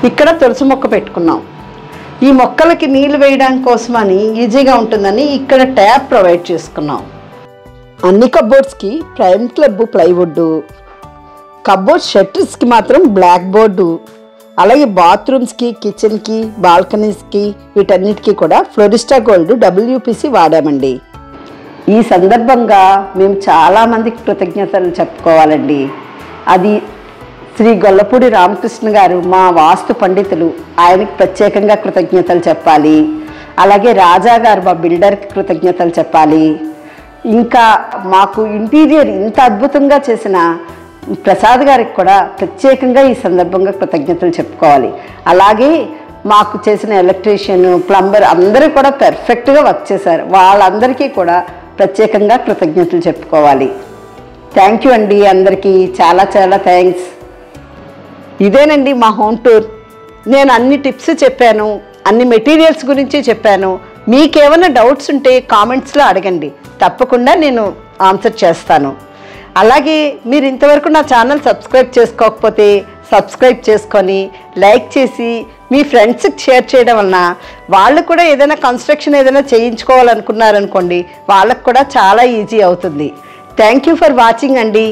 ఇక్కడ తులసి మొక్క పెట్టుకున్నాం. ఈ మొక్కలకి నీళ్లు వేయడానికి కోసమని ఈజీగా ఉంటుందని ఇక్కడ ట్యాప్ ప్రొవైడ్ చేసుకున్నాం. అన్ని కబోర్డ్స్కి ప్రైమ్ క్లబ్ ప్లైవుడ్, కబోర్డ్ షట్టర్స్కి మాత్రం బ్లాక్ బోర్డు, అలాగే బాత్రూమ్స్కి, కిచెన్కి, బాల్కనీస్కి వీటన్నిటికీ కూడా ఫ్లోరిస్టా గోల్డ్ WPC వాడామండి. ఈ సందర్భంగా మేము చాలామందికి కృతజ్ఞతలు చెప్పుకోవాలండి. అది శ్రీ గొల్లపూడి రామకృష్ణ గారు, మా వాస్తు పండితులు, ఆయనకి ప్రత్యేకంగా కృతజ్ఞతలు చెప్పాలి. అలాగే రాజా గారు, మా బిల్డర్కి కృతజ్ఞతలు చెప్పాలి. ఇంకా మాకు ఇంటీరియర్ ఇంత అద్భుతంగా చేసిన ప్రసాద్ గారికి కూడా ప్రత్యేకంగా ఈ సందర్భంగా కృతజ్ఞతలు చెప్పుకోవాలి. అలాగే మాకు చేసిన ఎలక్ట్రీషియన్, ప్లంబర్ అందరూ కూడా పర్ఫెక్ట్గా వర్క్ చేశారు. వాళ్ళందరికీ కూడా ప్రత్యేకంగా కృతజ్ఞతలు చెప్పుకోవాలి. థ్యాంక్ యూ అండి అందరికీ, చాలా చాలా థ్యాంక్స్. ఇదేనండి మా హోమ్ టూర్. నేను అన్ని టిప్స్ చెప్పాను, అన్ని మెటీరియల్స్ గురించి చెప్పాను. మీకేమైనా డౌట్స్ ఉంటే కామెంట్స్లో అడగండి, తప్పకుండా నేను ఆన్సర్ చేస్తాను. అలాగే మీరు ఇంతవరకు నా ఛానల్ సబ్స్క్రైబ్ చేసుకోకపోతే సబ్స్క్రైబ్ చేసుకొని లైక్ చేసి మీ ఫ్రెండ్స్కి షేర్ చేయడం వలన వాళ్ళు కూడా ఏదైనా కన్స్ట్రక్షన్ ఏదైనా చేయించుకోవాలనుకున్నారనుకోండి, వాళ్ళకు కూడా చాలా ఈజీ అవుతుంది. థ్యాంక్ యూ ఫర్ వాచింగ్ అండి.